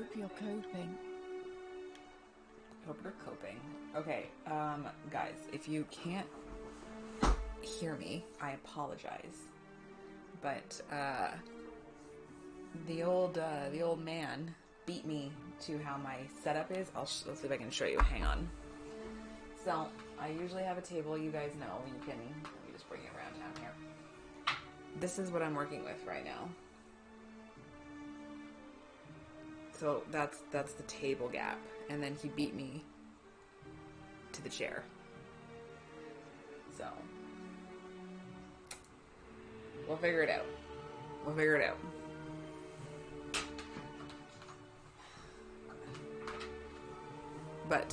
hope you're coping. Hope you're coping. Okay, guys, if you can't hear me, I apologize. But, the old man beat me to how my setup is. Let's see if I can show you. Hang on. So, I usually have a table, you guys know. Let me just bring it around down here. This is what I'm working with right now. So that's the table gap. And then he beat me to the chair. So we'll figure it out. We'll figure it out. But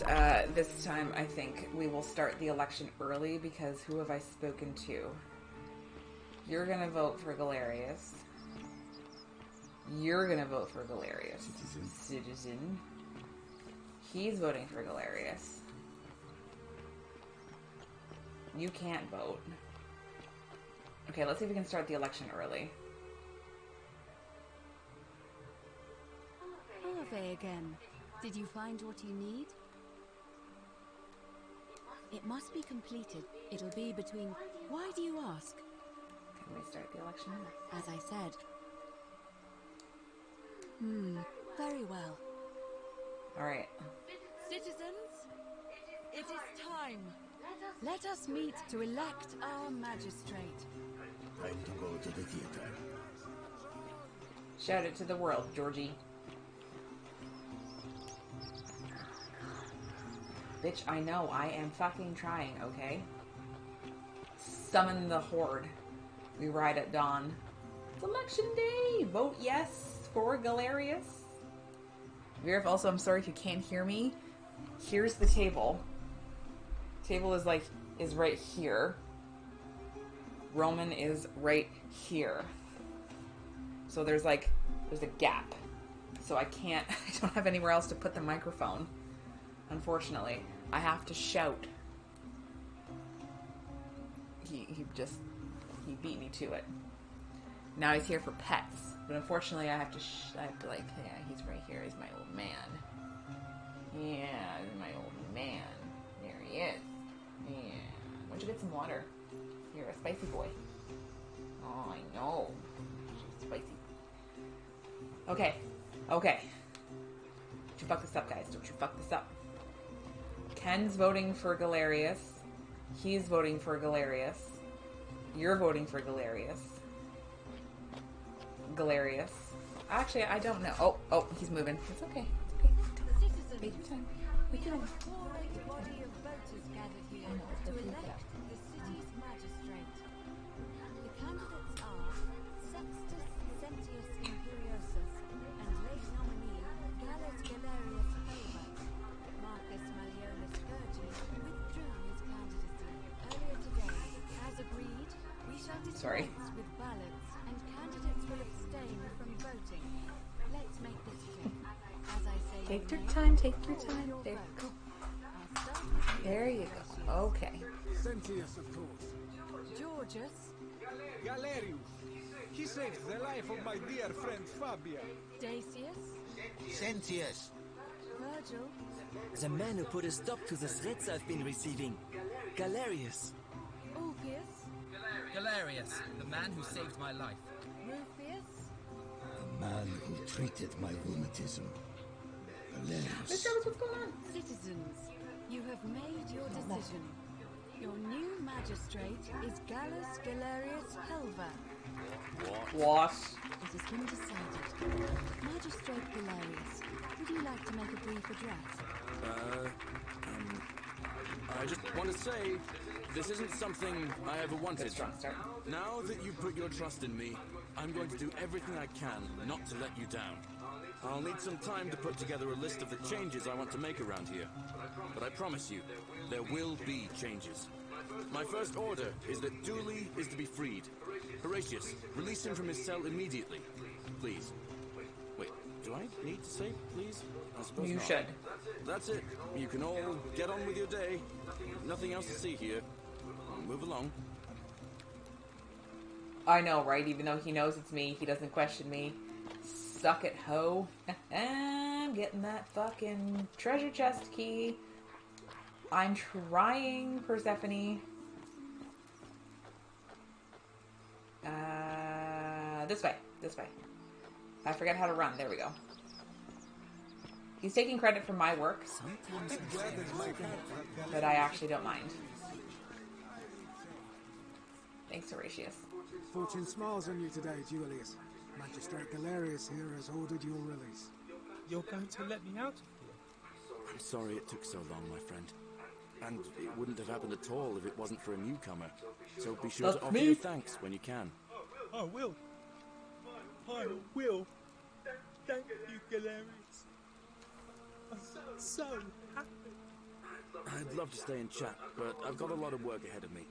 this time I think we will start the election early because who have I spoken to? You're gonna vote for Galerius. You're gonna vote for Galerius. Citizen. He's voting for Galerius. You can't vote. Okay, let's see if we can start the election early. Olave again. Did you find what you need? It must be completed. It'll be between... Why do you ask? Can we start the election? As I said. Very well. Alright. Citizens, it is time. Let us meet to elect our magistrate. Time to go to the theater. Shout it to the world, Georgie. Bitch, I know. I am fucking trying, okay? Summon the horde. We ride at dawn. It's election day! Vote yes for Galerius. Virif, also, I'm sorry if you can't hear me. Here's the table. Table is right here. Roman is right here. So there's a gap. So I don't have anywhere else to put the microphone. Unfortunately. I have to shout. He beat me to it. Now he's here for pets. But unfortunately I have to yeah, he's right here. He's my old man. Yeah, he's my old man. There he is. Yeah. Why don't you get some water? You're a spicy boy. Oh, I know. She's spicy. Okay. Okay. Don't you fuck this up, guys. Don't you fuck this up. Ken's voting for Galerius. He's voting for Galerius. You're voting for Galerius. Galerius. Actually, I don't know. Oh, he's moving. It's okay. It's okay. Take your time. Take your time. Body of voters gathered here to elect the city's magistrate. The candidates are Sextus Sentius Imperiosus and late nominee Gallus Galerius Helva. Marcus Malleolus Virgin withdrew his candidacy earlier today. As agreed, we shall dispense with ballots and candidates will abstain from voting. Let's make this quick. As I say, Take your time. Take your time. There you go. There you go. Okay. Sentius, of course. Georgius, Galerius. He saved the life of my dear friend Fabia. Dacius, Sentius. Virgil, The man who put a stop to the threats I've been receiving. Galerius. Ulpius, Galerius, the man who saved my life. Rufius, The man who treated my rheumatism. Galerius. What's going on? citizens, you have made your decision. Your new magistrate is Gallus Galerius Helva. What? It has been decided. Magistrate Galerius, would you like to make a brief address? I just want to say, this isn't something I ever wanted. Strong start. Now that you put your trust in me, I'm going to do everything I can not to let you down. I'll need some time to put together a list of the changes I want to make around here. But I promise you, there will be changes. My first order is that Dooley is to be freed. Horatius, release him from his cell immediately. Please. Wait, do I need to say please? I suppose You not. should. That's it. You can all get on with your day. Nothing else to see here. Move along. I know, right? Even though he knows it's me, he doesn't question me. Suck it, ho. getting that fucking treasure chest key. I'm trying, Persephone. This way. This way. I forget how to run. There we go. He's taking credit for my work, Sometimes but I actually don't mind. Thanks, Horatius. Fortune smiles on you today, Julius. Magistrate Galerius here has ordered your release. You're going to let me out of here? I'm sorry it took so long, my friend. And it wouldn't have happened at all if it wasn't for a newcomer. So be sure to offer your thanks when you can. I will. I will. Thank you, Galerius. I'm so happy. I'd love to stay and chat, but I've got a lot of work ahead of me.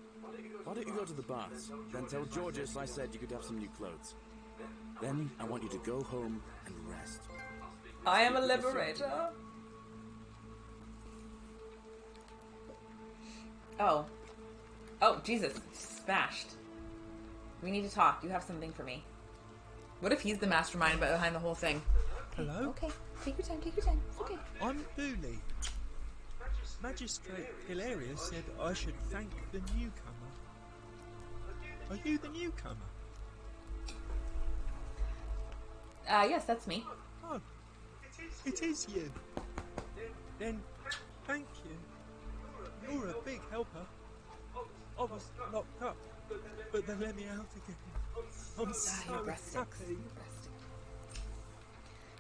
Why don't you go to the baths? Then tell Georgius I said you could have some new clothes. Then I want you to go home and rest. I am a liberator. Oh. Oh, Jesus. Smashed. We need to talk. You have something for me. What if he's the mastermind behind the whole thing? Hello? Okay. Take your time. Take your time. It's okay. I'm Booley. Magistrate Galerius said I should thank the newcomer. Are you the newcomer? Yes, that's me. Oh, it is you. Then, thank you. You're a big helper. I was locked up, but they let me out again. I'm so happy.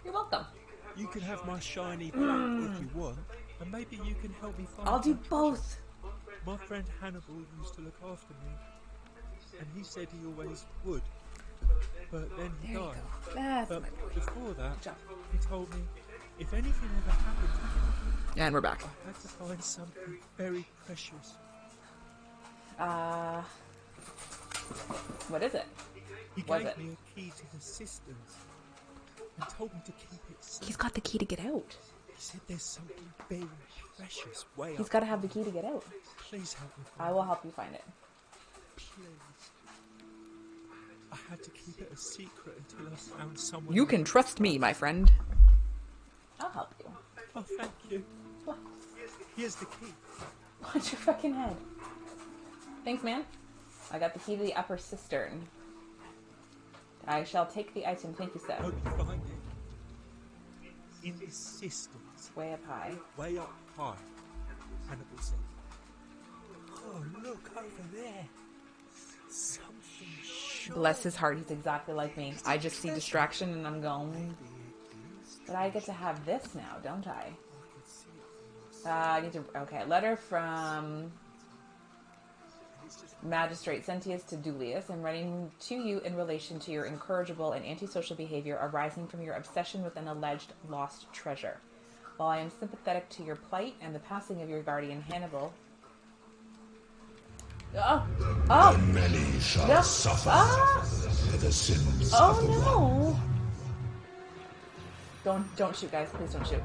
You're welcome. You can have my shiny plaque if you want, and maybe you can help me find I'll do my treasure. both. My friend Hannibal used to look after me, and he said he always would. But then he There you died. go. That's But my boy. before that, job. he told me if anything ever happened to me, And we're back. I had to find something very precious. What is it? He Was gave it? me a key to the cisterns and told me to keep it safe. He's got the key to get out. He said there's something very precious way He's up got to have the there. key to get out. Please help me I find will it. help you find it. Please. I had to keep it a secret until I found someone. You can trust me, my friend. I'll help you. Oh, thank you. What? Here's the key. Watch your fucking head. Thanks, man. I got the key to the upper cistern. I shall take the item. Thank you, sir. Hope you find it. In the cisterns, Way up high. way up high. Hannibal said. Oh, look over there. Something short. Bless his heart. He's exactly like me. I just see distraction and I'm going. But I get to have this now, don't I? I get to. Okay, letter from Magistrate Sentius to Dulius. I'm writing to you in relation to your incorrigible and antisocial behavior arising from your obsession with an alleged lost treasure. While I am sympathetic to your plight and the passing of your guardian Hannibal. Oh! Many shall No. suffer Ah! for the sins Oh of the one. no! Don't shoot, guys. Please don't shoot.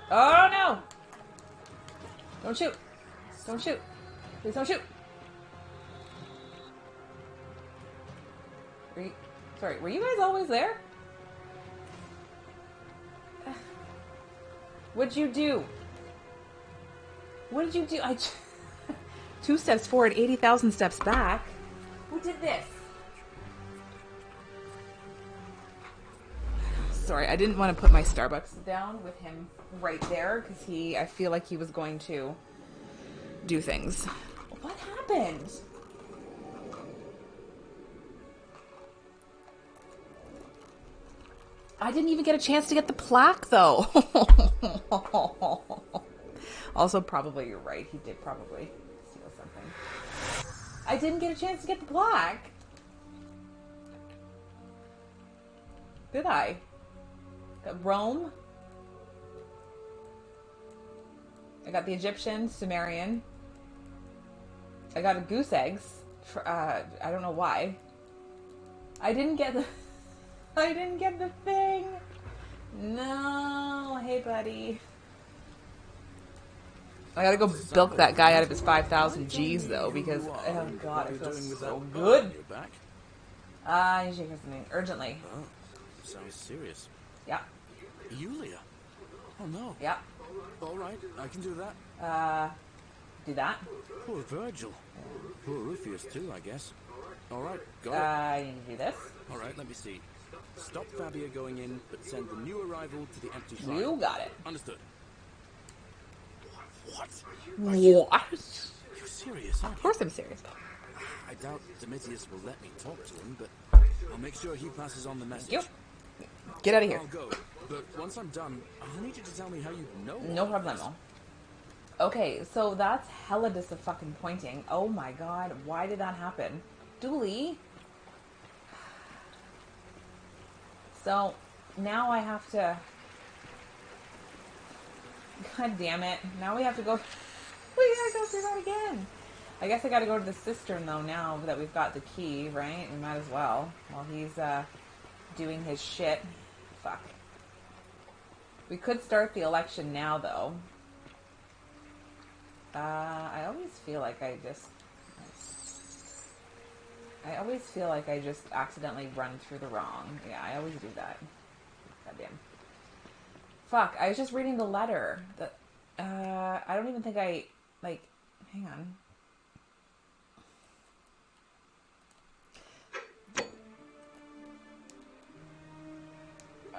Oh no! Don't shoot! Don't shoot! Please don't shoot! Sorry, were you guys always there? What'd you do? What did you do? 2 steps forward, 80,000 steps back. Who did this? Sorry, I didn't want to put my Starbucks down with him right there because I feel like he was going to do things. What happened? I didn't even get a chance to get the plaque though. Also, probably you're right. He did probably steal something. I didn't get a chance to get the plaque. Did I? Got Rome. I got the Egyptian, Sumerian. I got a goose eggs. For, I don't know why. I didn't get the... I didn't get the thing. No. Hey, buddy. I gotta go bilk that guy out of his 5,000 G's, though, because... Oh, God, I feel so good. You're back? You should hear something urgently. Oh, sounds serious. Yeah. Yulia? Oh no. Yep. Alright, I can do that. Do that. Poor Virgil. Poor Rufius too, I guess. Alright, got it. You need to do this. Alright, let me see. Stop Fabia going in, but send the new arrival to the empty shrine. You got it. Understood. What? What? You're serious, aren't Of you? course I'm serious. I doubt Domitius will let me talk to him, but I'll make sure he passes on the message. Yep. Get out of here. I'll go, but once I'm done, I'll need you to tell me how you know. No problemo. Okay, so that's hella disappointing. Oh my god, why did that happen? Dooley? So, now I have to... God damn it. Now we have to go... We gotta go through that again. I guess I gotta go to the cistern, though, now that we've got the key, right? We might as well. While he's, doing his shit. Fuck. We could start the election now, though. I always feel like I just accidentally run through the wrong. Yeah, I always do that. Goddamn. Fuck, I was just reading the letter. I don't even think I, like, hang on.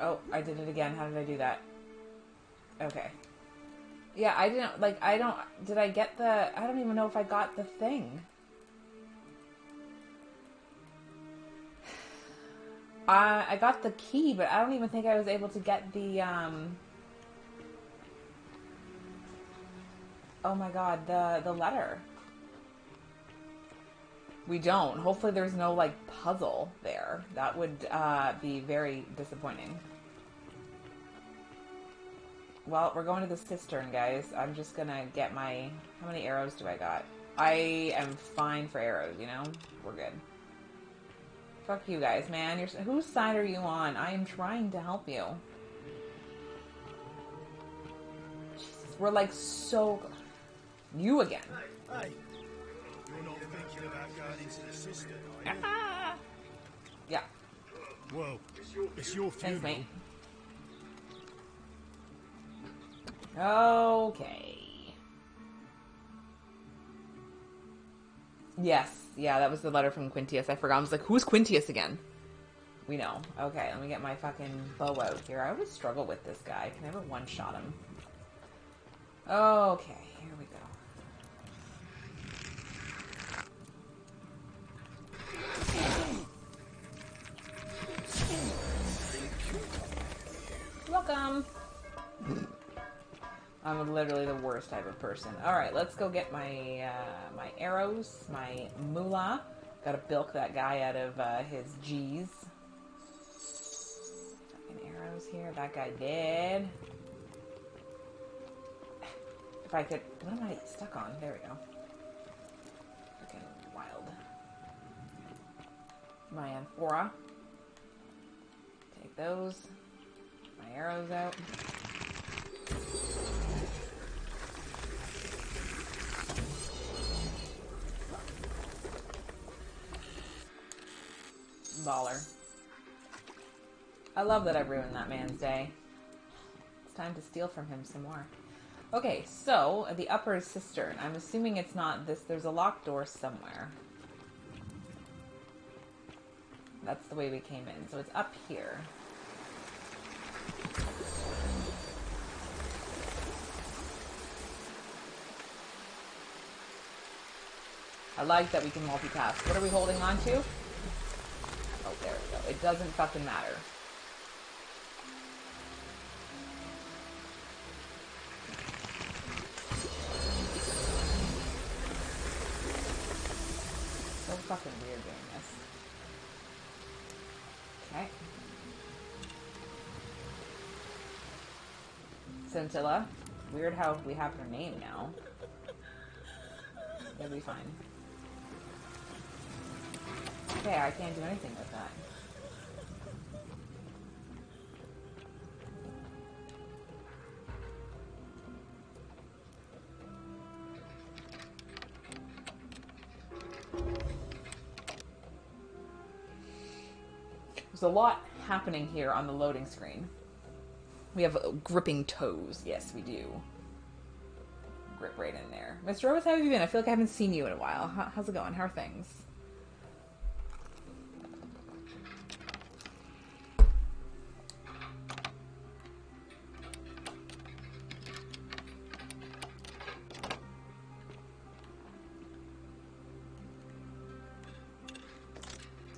Oh, I did it again. How did I do that? Okay. Yeah, I didn't, like, did I get I don't even know if I got the thing. I got the key, but I don't even think I was able to get the, oh my god, the letter. We don't. Hopefully there's no, like, puzzle there. That would, be very disappointing. Well, we're going to the cistern, guys. I'm just gonna get my... How many arrows do I got? I am fine for arrows, you know? We're good. Fuck you guys, man. Whose side are you on? I am trying to help you. Jesus, we're like so... You again. Hey, you're not thinking about going into the cistern, are you? Yeah. Well, it's your funeral. Thanks, mate. Okay. Yes. Yeah, that was the letter from Quintius. I forgot. I was like, who's Quintius again? We know. Okay, let me get my fucking bow out here. I always struggle with this guy. Can I ever one-shot him? Okay, here we go. Welcome. I'm literally the worst type of person. Alright, let's go get my my arrows, my moolah. Gotta bilk that guy out of his G's. Fucking arrows here. That guy dead. If I could... What am I stuck on? There we go. Fucking wild. My amphora. Take those. My arrows out. Baller. I love that I've ruined that man's day. It's time to steal from him some more. Okay, so the upper cistern. I'm assuming it's not this. There's a locked door somewhere. That's the way we came in. So it's up here. I like that we can multitask. What are we holding on to? Oh, there we go. It doesn't fucking matter. So fucking weird doing this. Okay. Scintilla. Weird how we have her name now. It'll be fine. Okay, I can't do anything with that. There's a lot happening here on the loading screen. We have gripping toes. Yes, we do. Grip right in there. Mr. Rose, how have you been? I feel like I haven't seen you in a while. How's it going? How are things?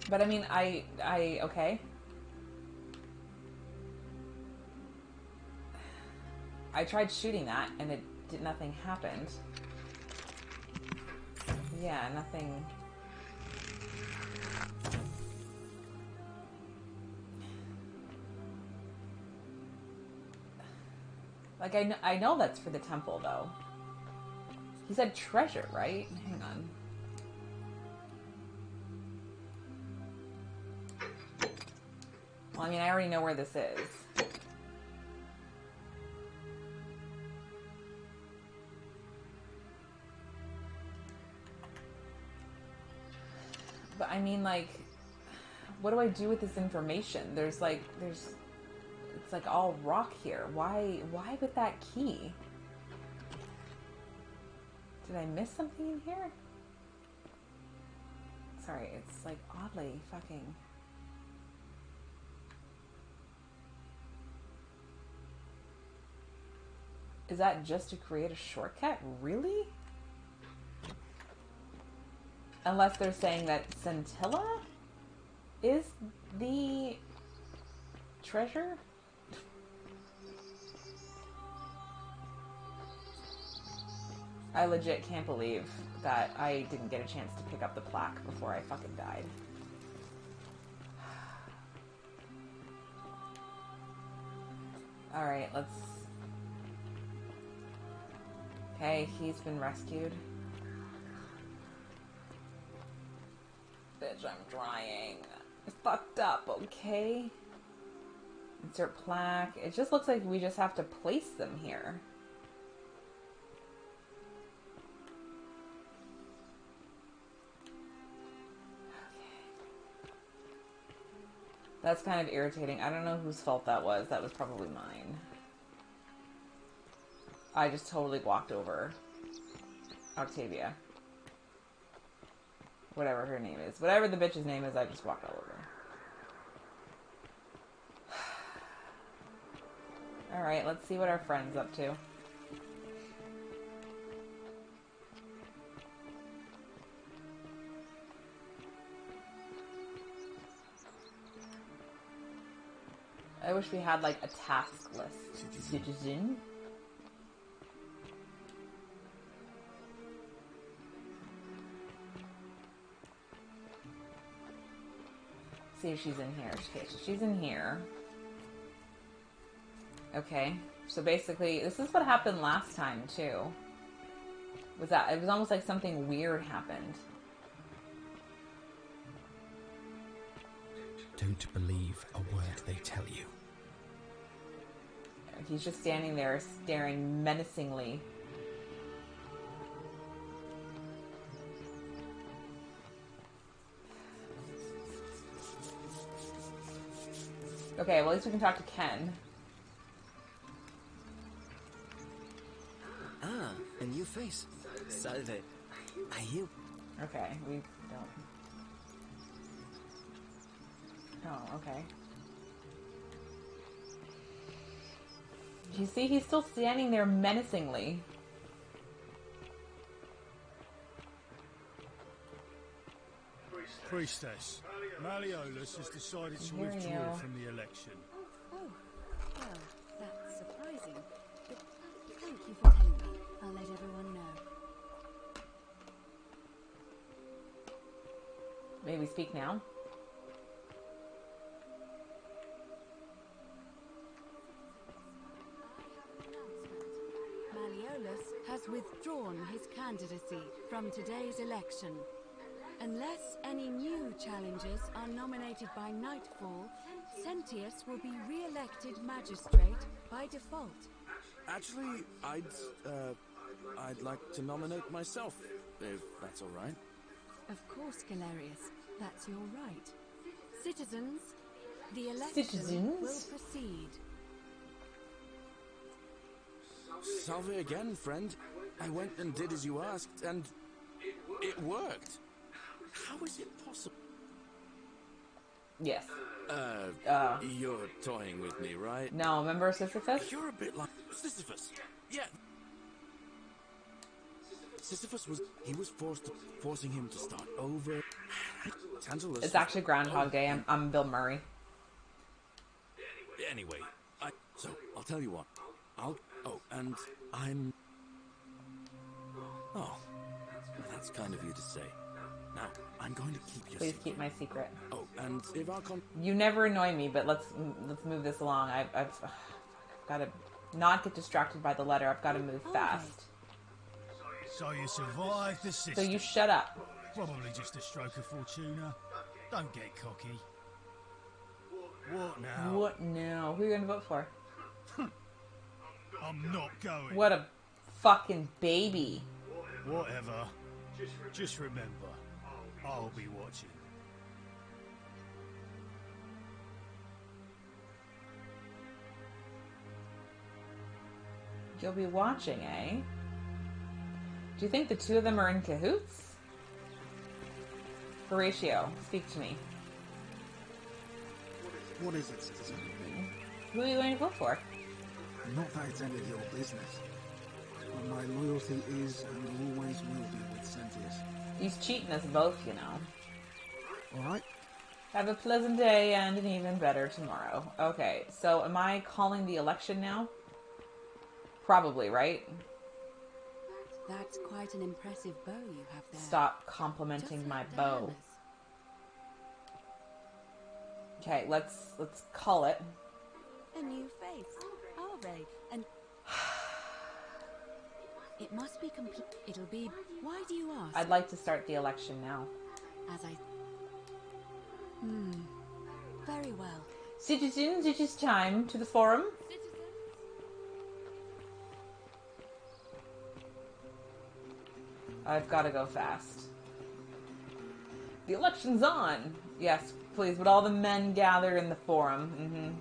But I mean, okay. I tried shooting that and nothing happened. Yeah, nothing. Like, I know that's for the temple, though. He said treasure, right? Hang on. Well, I mean, I already know where this is. But I mean, like, what do I do with this information? It's like all rock here. Why with that key? Did I miss something in here? Sorry, it's like oddly fucking... Is that just to create a shortcut? Really? Unless they're saying that Scintilla is the treasure? I legit can't believe that I didn't get a chance to pick up the plaque before I fucking died. Alright, let's... Okay, he's been rescued. Bitch, I'm trying. It's fucked up, okay? Insert plaque. It just looks like we just have to place them here. Okay. That's kind of irritating. I don't know whose fault that was. That was probably mine. I just totally walked over Octavia. Whatever her name is. Whatever the bitch's name is, I just walked all over. Alright, let's see what our friend's up to. I wish we had, like, a task list. Citizen? See if she's in here. Okay, so she's in here. Okay, so basically, this is what happened last time, too. Was that, it was almost like something weird happened. Don't believe a word they tell you. He's just standing there, staring menacingly. Okay, well, at least we can talk to Ken. Ah, a new face. Salve. Are you? Okay, we don't... Oh, okay. You see, he's still standing there menacingly. Priestess, Malleolus has decided to withdraw from the election. Oh, well, that's surprising. But thank you for telling me. I'll let everyone know. May we speak now? Malleolus has withdrawn his candidacy from today's election. Unless any new challengers are nominated by nightfall, Sentius will be re-elected magistrate by default. Actually, I'd like to nominate myself, if that's all right. Of course, Galerius. That's your right. Citizens, the election will proceed. Salve again, friend. I went and did as you asked, and it worked. How is it possible? Yes. You're toying with me, right? No, remember Sisyphus? You're a bit like Sisyphus. Yeah. Sisyphus was forcing him to start over. Tantalus. It's actually Groundhog Day. I'm Bill Murray. Anyway, so I'll tell you what. That's kind of you to say. Now, I'm going to keep your Please secret. keep my secret. Oh, and if our You never annoy me, but let's move this along. I've got to not get distracted by the letter. I've got to move fast. So you survived the system. So you shut up. Probably just a stroke of Fortuna. Don't get cocky. What now? What now? Who are you going to vote for? I'm not going. What a fucking baby. Whatever. Just remember, I'll be watching. You'll be watching, eh? Do you think the two of them are in cahoots? Horatio, speak to me. What is it, citizen? Who are you going to vote for? Not that it's any of your business. But my loyalty is and always will be with Sentius. He's cheating us both, you know. Alright? Have a pleasant day and an even better tomorrow. Okay, so am I calling the election now? Probably, right? That's quite an impressive bow you have there. Stop complimenting my bow. Okay, let's call it. A new face, are they? And it must be complete. It'll be. Why do you ask? I'd like to start the election now. As I. Very well. Citizens, it is time to the forum. I've got to go fast. The election's on. Yes, please. Would all the men gather in the forum?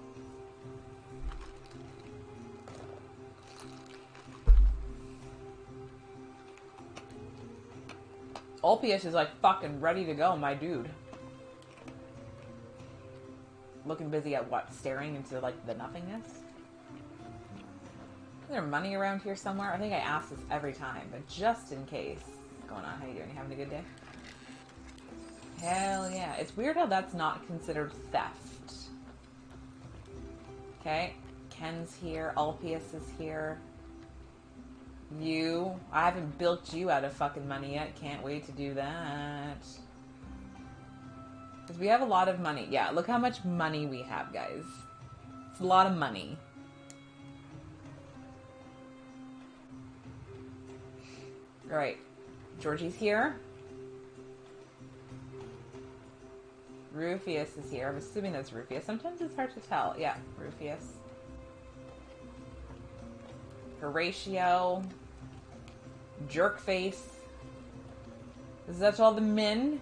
Ulpius is like fucking ready to go, my dude. Looking busy at what? Staring into like the nothingness? Is there money around here somewhere? I think I ask this every time, but just in case. What's going on? How you doing? You having a good day? Hell yeah. It's weird how that's not considered theft. Okay. Ken's here. Ulpius is here. You. I haven't bilked you out of fucking money yet. Can't wait to do that. Because we have a lot of money. Yeah, look how much money we have, guys. It's a lot of money. Alright. Georgie's here. Rufius is here. I'm assuming that's Rufius. Sometimes it's hard to tell. Yeah, Rufius. Horatio. Jerkface. Is that all the men?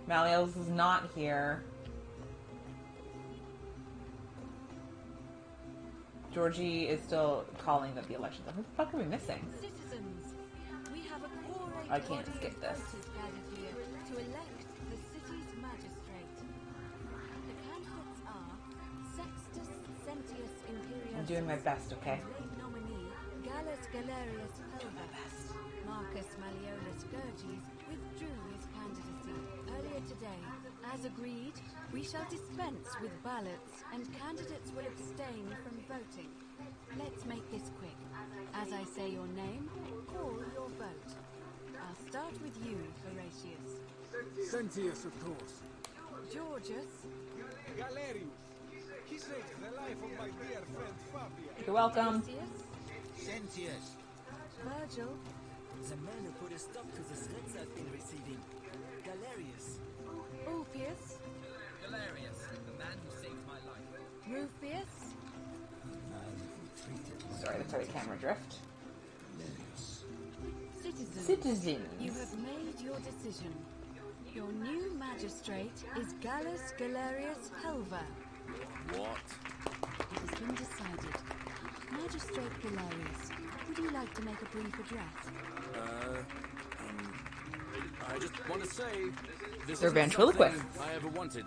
Malleus is not here. Georgie is still calling that the election's on. Who the fuck are we missing? Citizens, we have a quorum I can't body skip of this. voters gathered here to elect the city's magistrate. The candidates are Sextus Sentius Imperius. I'm doing my best, okay? Late nominee Gallus Galerius Helva. Marcus Malleolus Gurges withdrew his candidacy earlier today. As agreed, we shall dispense with ballots and candidates will abstain from voting. Let's make this quick. As I say your name, call your vote. I'll start with you, Horatius. Sentius, of course. Georgius. Galerius. He saved the life of my dear friend Fabia. You're welcome. Sentius. Virgil. The man who put a stop to the threats I've been receiving. Galerius. Ulpius. Galerius, the man who saved my life. Rufius. Sorry, that's the camera drift. Citizens, you have made your decision. Your new magistrate is Gallus Galerius Helva. What? It has been decided. Magistrate Galerius, would you like to make a brief address? I just want to say, this They're is ventriloquists. something I ever wanted.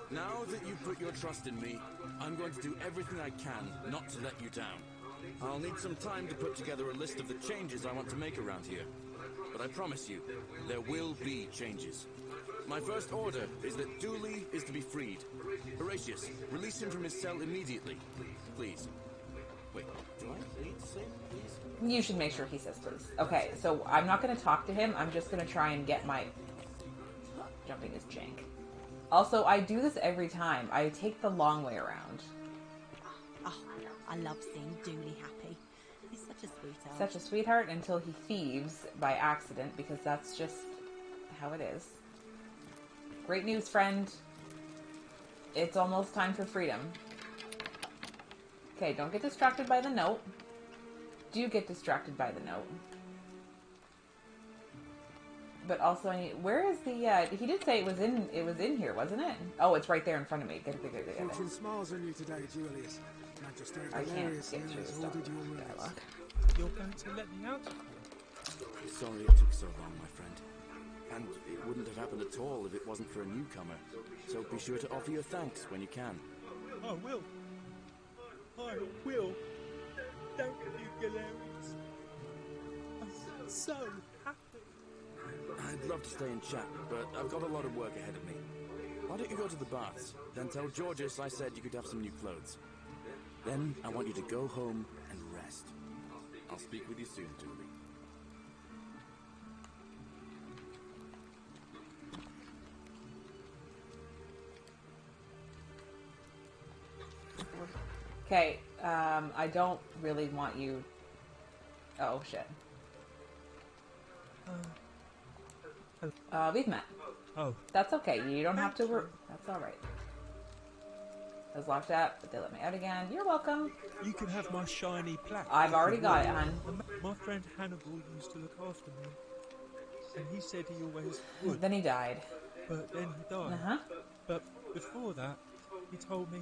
Now that you've put your trust in me, I'm going to do everything I can not to let you down. I'll need some time to put together a list of the changes I want to make around here. But I promise you, there will be changes. My first order is that Dooley is to be freed. Horatius, release him from his cell immediately. Please. Wait, do I need to say please? You should make sure he says please. Okay, so I'm not going to talk to him. I'm just going to try and get my... Jumping is jank. Also, I do this every time. I take the long way around. Oh, I love seeing Dooley happy. He's such a sweetheart. Such a sweetheart until he thieves by accident, because that's just how it is. Great news, friend. It's almost time for freedom. Okay, don't get distracted by the note. Do get distracted by the note. But also, I need, where is the? He did say it was in here, wasn't it? Oh, it's right there in front of me. Get it. Fortune smiles on you today, Julius. Magistrate I can't Galerius get here through has this ordered your release. dialogue. You're going to let me out? Sorry it took so long, my friend. And it wouldn't have happened at all if it wasn't for a newcomer. So be sure to offer your thanks when you can. I will. I will. Thank you, Galerius. I'm so happy. I'd love to stay and chat, but I've got a lot of work ahead of me. Why don't you go to the baths? Then tell Georgius I said you could have some new clothes. Then I want you to go home and rest. I'll speak with you soon, Dooley. Okay, I don't really want you... Oh, shit. We've met. Oh. That's okay. You don't have to... That's alright. I was locked up, but they let me out again. You're welcome. You can have my shiny plaque. I've already got it, hon. My friend Hannibal used to look after me. And he said he always would. Then he died. But then he died. Uh-huh. But before that, he told me,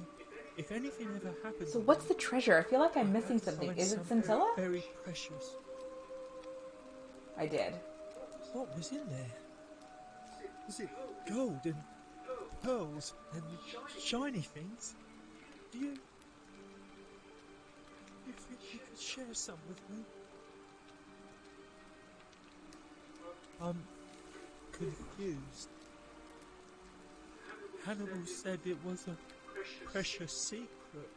if anything ever happens... So what's the treasure? I feel like I'm missing something. Is it Scintilla? Very precious. I did. What was in there? Was it gold and pearls and shiny things? Do you think you could share some with me? I'm confused. Hannibal said it was a precious secret.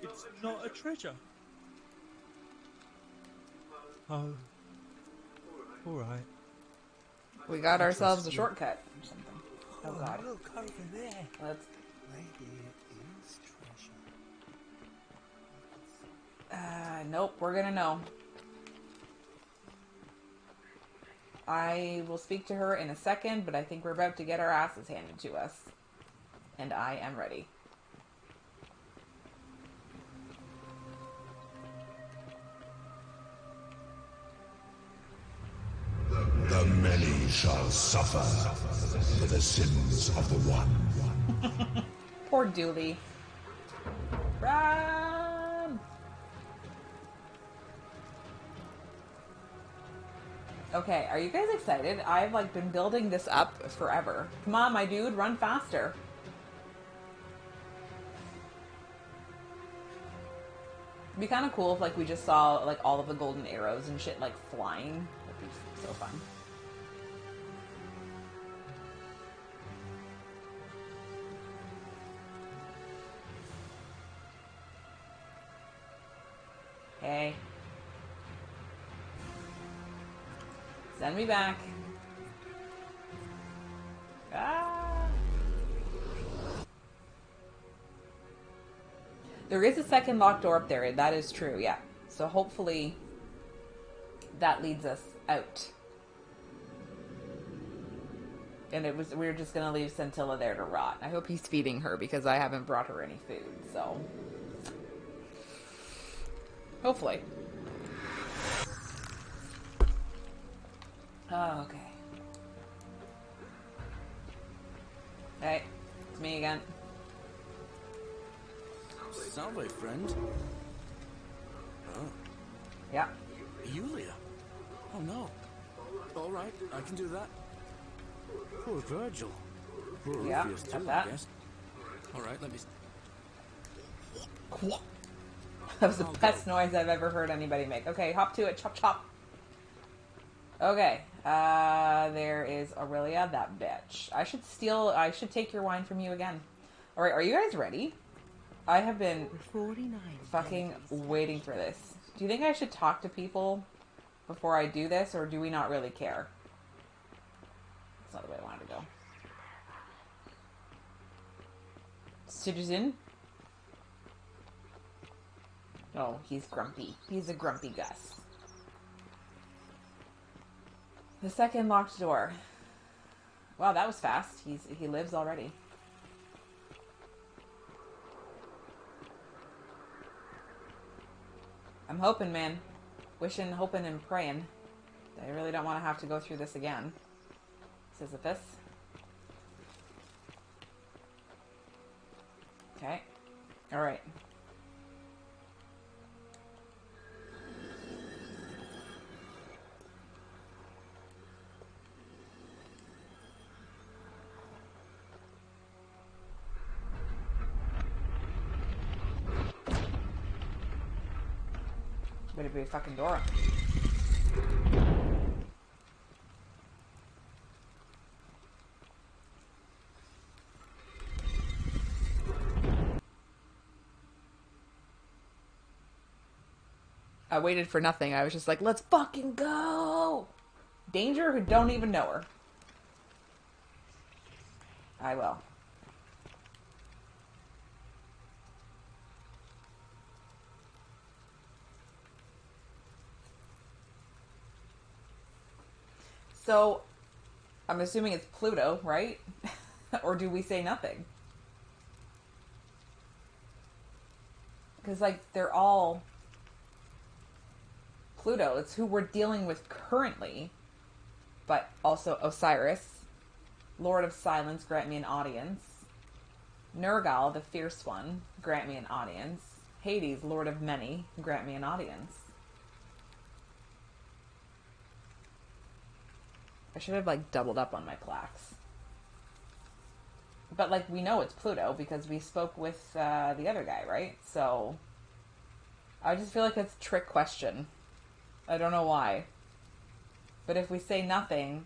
It's not a treasure. Oh. Alright. We got ourselves a shortcut or something. Oh god. Look over there. Let's... Maybe it is treasure. Nope, we're gonna know. I will speak to her in a second, but I think we're about to get our asses handed to us. And I am ready. The many shall suffer for the sins of the one. Poor Dooley. Run! Okay, are you guys excited? I've like been building this up forever. Come on, my dude, run faster. It'd be kind of cool if like we just saw like all of the golden arrows and shit like flying. That'd be so fun. Hey. Send me back. Ah. There is a second locked door up there. That is true, yeah. So hopefully that leads us out. And we were just going to leave Scintilla there to rot. I hope he's feeding her because I haven't brought her any food, so... Hopefully. Oh, okay. Hey, it's me again. Salve, friend. Yeah. Yulia? Oh no. All right, I can do that. Poor Virgil. Poor Yeah, Orpheus got too, that. I guess. All right, let me... That was the best noise I've ever heard anybody make. Okay, hop to it. Chop, chop. Okay. There is Aurelia, that bitch. I should take your wine from you again. Alright, are you guys ready? I have been 49 fucking waiting for this. Do you think I should talk to people before I do this, or do we not really care? That's not the way I wanted to go. Citizen? Oh, he's grumpy. He's a grumpy Gus. The second locked door. Wow, that was fast. He lives already. I'm hoping, man. Wishing, hoping, and praying. I really don't want to have to go through this again. Sisyphus. Okay. Alright. Better be a fucking door. I waited for nothing. I was just like, let's fucking go! Danger who don't even know her. I will. So, I'm assuming it's Pluto, right? Or do we say nothing? Because, like, they're all Pluto. It's who we're dealing with currently. But also Osiris, Lord of Silence, grant me an audience. Nergal, the Fierce One, grant me an audience. Hades, Lord of Many, grant me an audience. I should have, like, doubled up on my plaques. But, like, we know it's Pluto because we spoke with the other guy, right? So, I just feel like it's a trick question. I don't know why. But if we say nothing,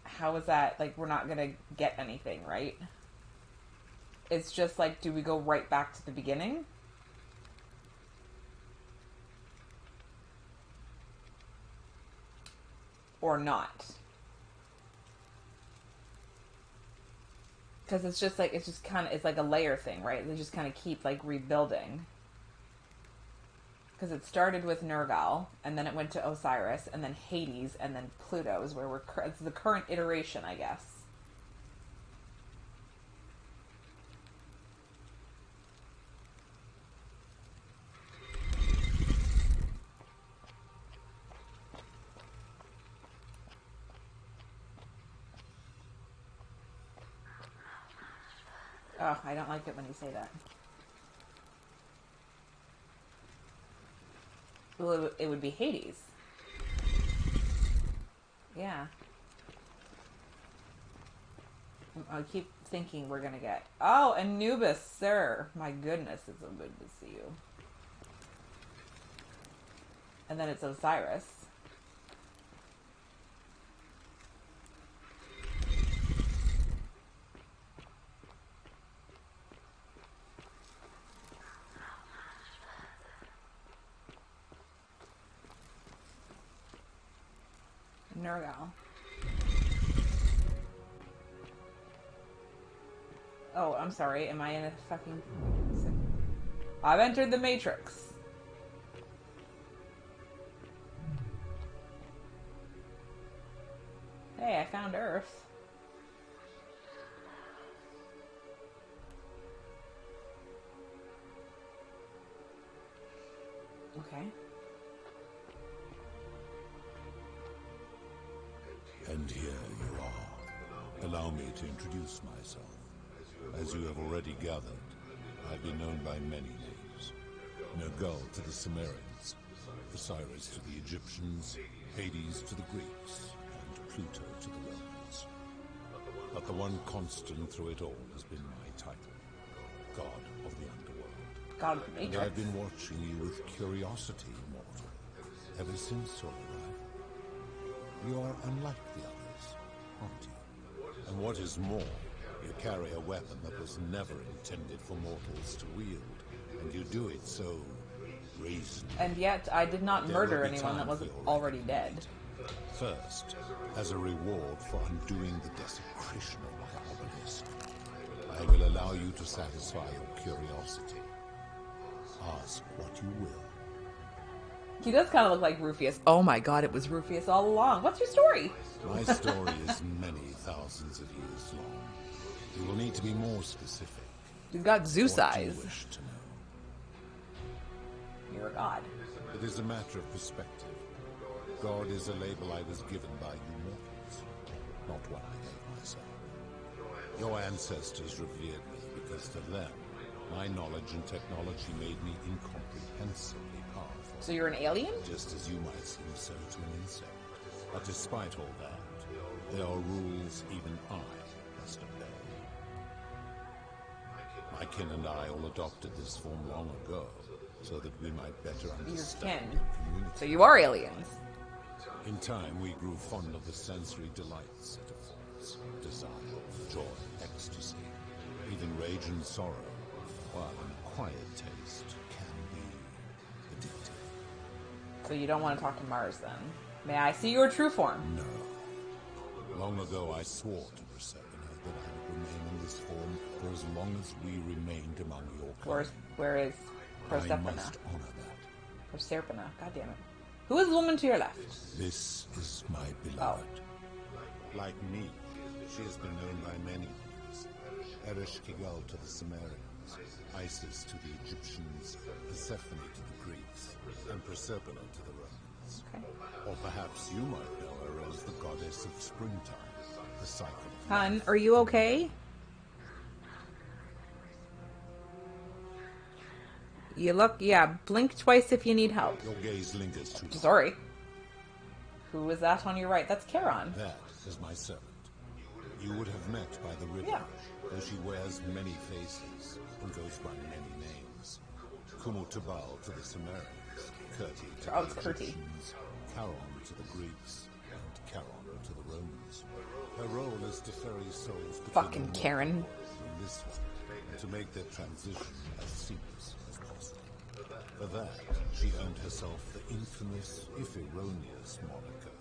how is that, like, we're not gonna get anything, right? It's just, like, do we go right back to the beginning? Or not? Because it's just like, it's just kind of, it's like a layer thing, right? They just kind of keep, like, rebuilding. Because it started with Nergal, and then it went to Osiris, and then Hades, and then Pluto is where we're, it's the current iteration, I guess. Oh, I don't like it when you say that. Well, it would be Hades. Yeah. I keep thinking we're gonna get... Oh, Anubis, sir! My goodness, it's so good to see you. And then it's Osiris. Nergal. Oh, I'm sorry. Am I in a fucking... I've entered the Matrix. Hey, I found Earth. Okay. And here you are. Allow me to introduce myself. As you have already gathered, I've been known by many names. Nergal to the Cimmerians, Osiris to the Egyptians, Hades to the Greeks, and Pluto to the Romans. But the one constant through it all has been my title, God of the Underworld. God of the And Matrix. I've been watching you with curiosity, mortal, ever since your arrival. You are unlike the others, aren't you? And what is more, you carry a weapon that was never intended for mortals to wield, and you do it so reasonably. And yet, I did not There murder will be anyone that time wasn't for your already dead. First, as a reward for undoing the desecration of my obelisk, I will allow you to satisfy your curiosity. Ask what you will. He does kind of look like Rufius. Oh my god, it was Rufius all along. What's your story? My story is many thousands of years long. You will need to be more specific. He's got Zeus What do you eyes. wish to know? You're a god. It is a matter of perspective. God is a label I was given by you mortals, not one I gave myself. Your ancestors revered me because to them, my knowledge and technology made me incomprehensibly powerful. So you're an alien? Just as you might seem so to an insect. But despite all that, there are rules even I must obey. My kin and I all adopted this form long ago, so that we might better Your understand kin. and communicate. So you are aliens. In time, we grew fond of the sensory delights it affords. Desire, joy, ecstasy, even rage and sorrow, while an acquired taste can be addictive. So you don't want to talk to Mars then? May I see your true form? No. Long ago, I swore to Persephone that I would remain in this form for as long as we remained among your kind. Where is I Persephone? must honor that. Persephone. God damn it. Who is the woman to your left? This is my beloved. Like me, she has been known by many names. Ereshkigal to the Sumerians, Isis to the Egyptians, Persephone to the Greeks, and Persephone to the Romans. Okay. Or perhaps you might know her as the goddess of springtime, the cycle of Hun, are you okay? You look, yeah, blink twice if you need help. Your gaze lingers too long. Sorry. Who is that on your right? That's Charon. That is my servant. You would have met by the river, Yeah. though she wears many faces and goes by many names. Kumutubal to the Sumerians, Kirti to Oh, the it's Kirti. Egyptians, Charon to the Greeks, and Charon to the Romans. Her role is to ferry souls between Fucking the Karen. mortals and this one, and to make their transition as seamless as possible. For that, she earned herself the infamous, if erroneous, moniker,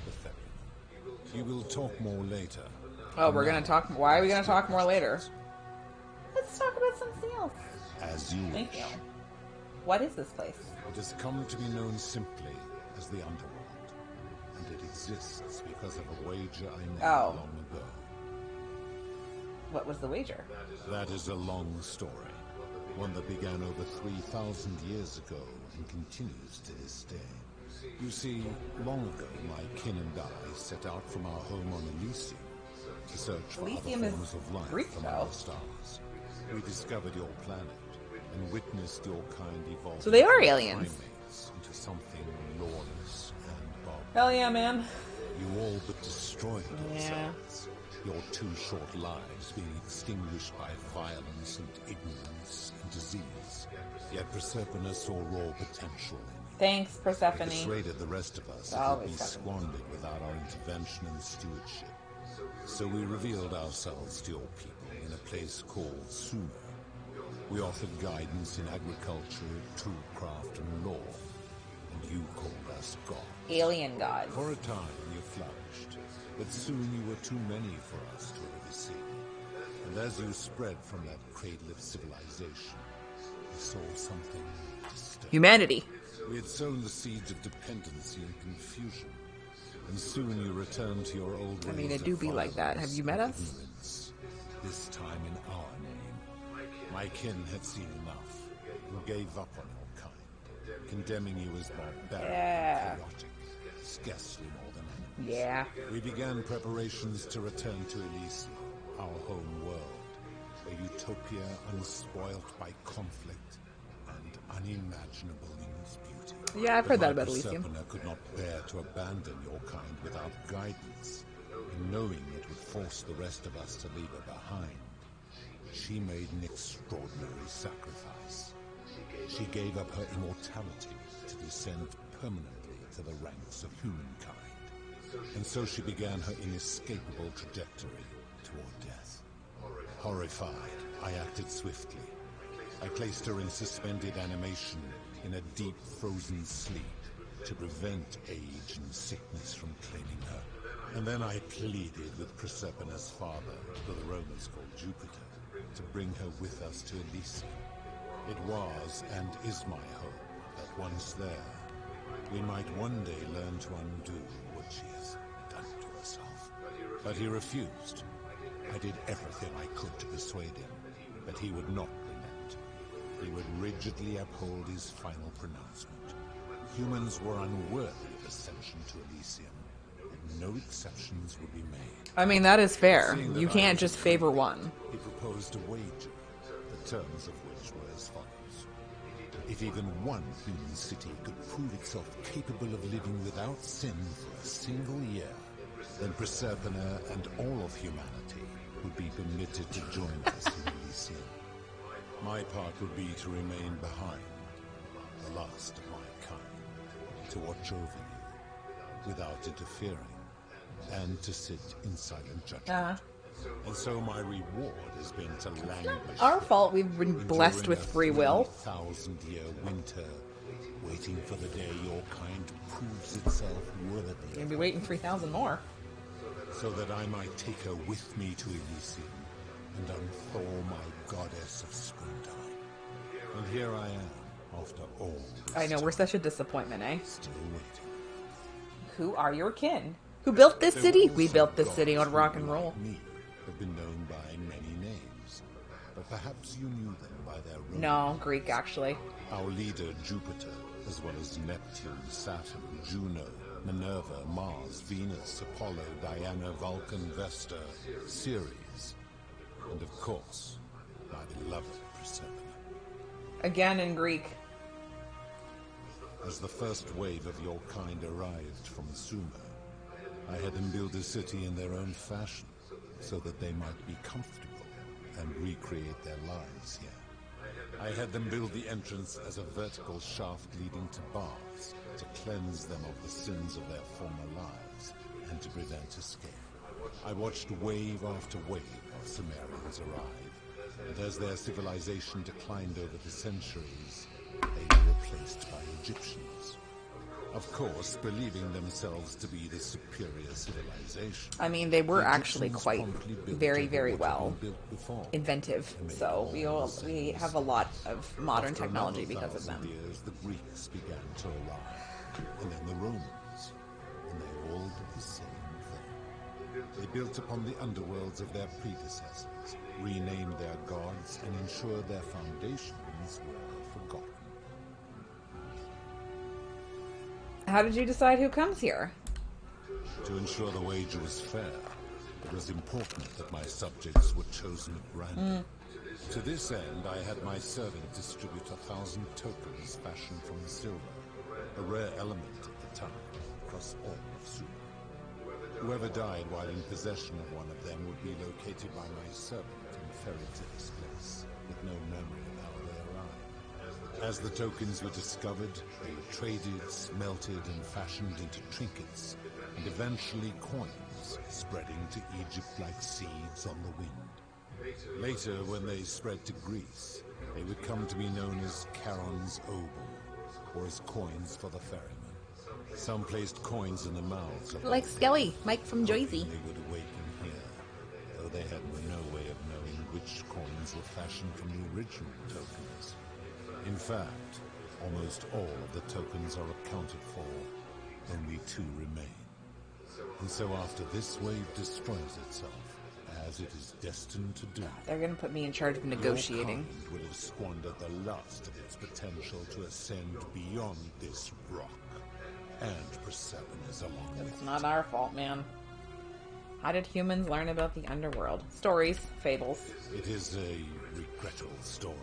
the Ferryman. We will talk more later. Oh, we're gonna talk. Why are we gonna talk more later? Let's talk about something else. As you Thank wish. you. What is this place? It has come to be known simply as the Underworld, and it exists because of a wager I made Oh. long ago. What was the wager? That is a long story, one that began over 3,000 years ago and continues to this day. You see, long ago, my kin and I set out from our home on Elysium to search for Elysium other is forms of life Greek, among though. the stars. We discovered your planet and witnessed your kind evolve. So they are from aliens. primates into something lawless and barbarous. Hell yeah, man. You all but destroyed Yeah. yourselves. Your 2 short lives being extinguished by violence and ignorance and disease. Yet Persephone saw raw potential in you. Thanks, It Persephone. persuaded the rest of us it would Always be Persephone. squandered without our intervention and stewardship. So we revealed ourselves to your people in a place called Sumer. We offered guidance in agriculture, toolcraft, and law. And you called us God. Alien gods. For a time you flourished, but soon you were too many for us to oversee. And as you spread from that cradle of civilization, we saw something distinct. Humanity. We had sown the seeds of dependency and confusion, and soon you returned to your old ways. I mean, it of do be like that. Have you met violence us? and ignorance, this time in our name. My kin had seen enough and gave up on your kind, condemning you as barbaric, Yeah. chaotic, scarcely more than animals. Yeah. We began preparations to return to Elysium, our home world, a utopia unspoilt by conflict and unimaginable in its beauty. Yeah, I've heard that about Elysium. Elysium. Persephone could not bear to abandon your kind without guidance, and knowing it would force the rest of us to leave her behind, she made an extraordinary sacrifice. She gave up her immortality to descend permanently to the ranks of humankind. And so she began her inescapable trajectory toward death. Horrified, I acted swiftly. I placed her in suspended animation in a deep frozen sleep to prevent age and sickness from claiming her. And then I pleaded with Prosperna's father, who the Romans called Jupiter, to bring her with us to Elysium. It was and is my hope that once there, we might one day learn to undo what she has done to herself. But he refused. I did everything I could to persuade him, but he would not relent. He would rigidly uphold his final pronouncement. Humans were unworthy of ascension to Elysium, and no exceptions would be made. I mean, that is fair. Seeing that You I can't was just favor one. He proposed a wager, the terms of which were as follows. If even one human city could prove itself capable of living without sin for a single year, then Proserpine and all of humanity would be permitted to join us in Elysium. My part would be to remain behind, the last of my kind, to watch over you without interfering, and to sit in silent judgment. And so my reward has been to languish. Our fault. We've been blessed with free will. 1,000-year winter, waiting for the day your kind proves itself worthy. You're gonna be waiting 3,000 more. So that I might take her with me to Elysium and unthaw my goddess of springtime. And here I am, after all this I know, we're such a disappointment, eh? still waiting. Who are your kin? Who built this There city? were We also built this city gods on rock who, and like roll. me, have been known by many names, but perhaps you knew them by their Roman No, Greek, actually. Our leader, Jupiter, as well as Neptune, Saturn, Juno, Minerva, Mars, Venus, Apollo, Diana, Vulcan, Vesta, Ceres, and of course, my beloved Proserpine. Again in Greek. As the first wave of your kind arrived from Sumer, I had them build a city in their own fashion, so that they might be comfortable and recreate their lives here. I had them build the entrance as a vertical shaft leading to baths, to cleanse them of the sins of their former lives, and to prevent escape. I watched wave after wave of Sumerians arrive, and as their civilization declined over the centuries, they were replaced by Egyptians. Of course, believing themselves to be the superior civilization. I mean, they were the actually Egyptians quite promptly built very, over very what had well been built before. inventive. And made So all we the have a lot of modern After technology another because of 1,000 them. years, the Greeks began to arrive, and then the Romans, and they all did the same thing. They built upon the underworlds of their predecessors, renamed their gods, and ensured their foundations were forgotten. How did you decide who comes here? To ensure the wager was fair, it was important that my subjects were chosen at random. To this end, I had my servant distribute 1,000 tokens fashioned from silver, a rare element at the time, across all of Sumer. Whoever died while in possession of one of them would be located by my servant and ferried to this place, with no memory of how they arrived. As the tokens were discovered, they were traded, smelted, and fashioned into trinkets, and eventually coins, spreading to Egypt like seeds on the wind. Later, when they spread to Greece, they would come to be known as Charon's obol, or as coins for the ferryman. Some placed coins in the mouths of Like Skelly, Mike from hoping Jersey. they would awaken here, though they had no way of knowing which coins were fashioned from the original tokens. In fact, almost all of the tokens are accounted for, only 2 remain. And so after this wave destroys itself, as it is destined to do, They're gonna put me in charge of negotiating. your kind would have squandered the last of its potential to ascend beyond this rock, and Proserpine is along with It's not our fault, man. How did humans learn about the underworld? Stories, fables. it. It is a regrettable story.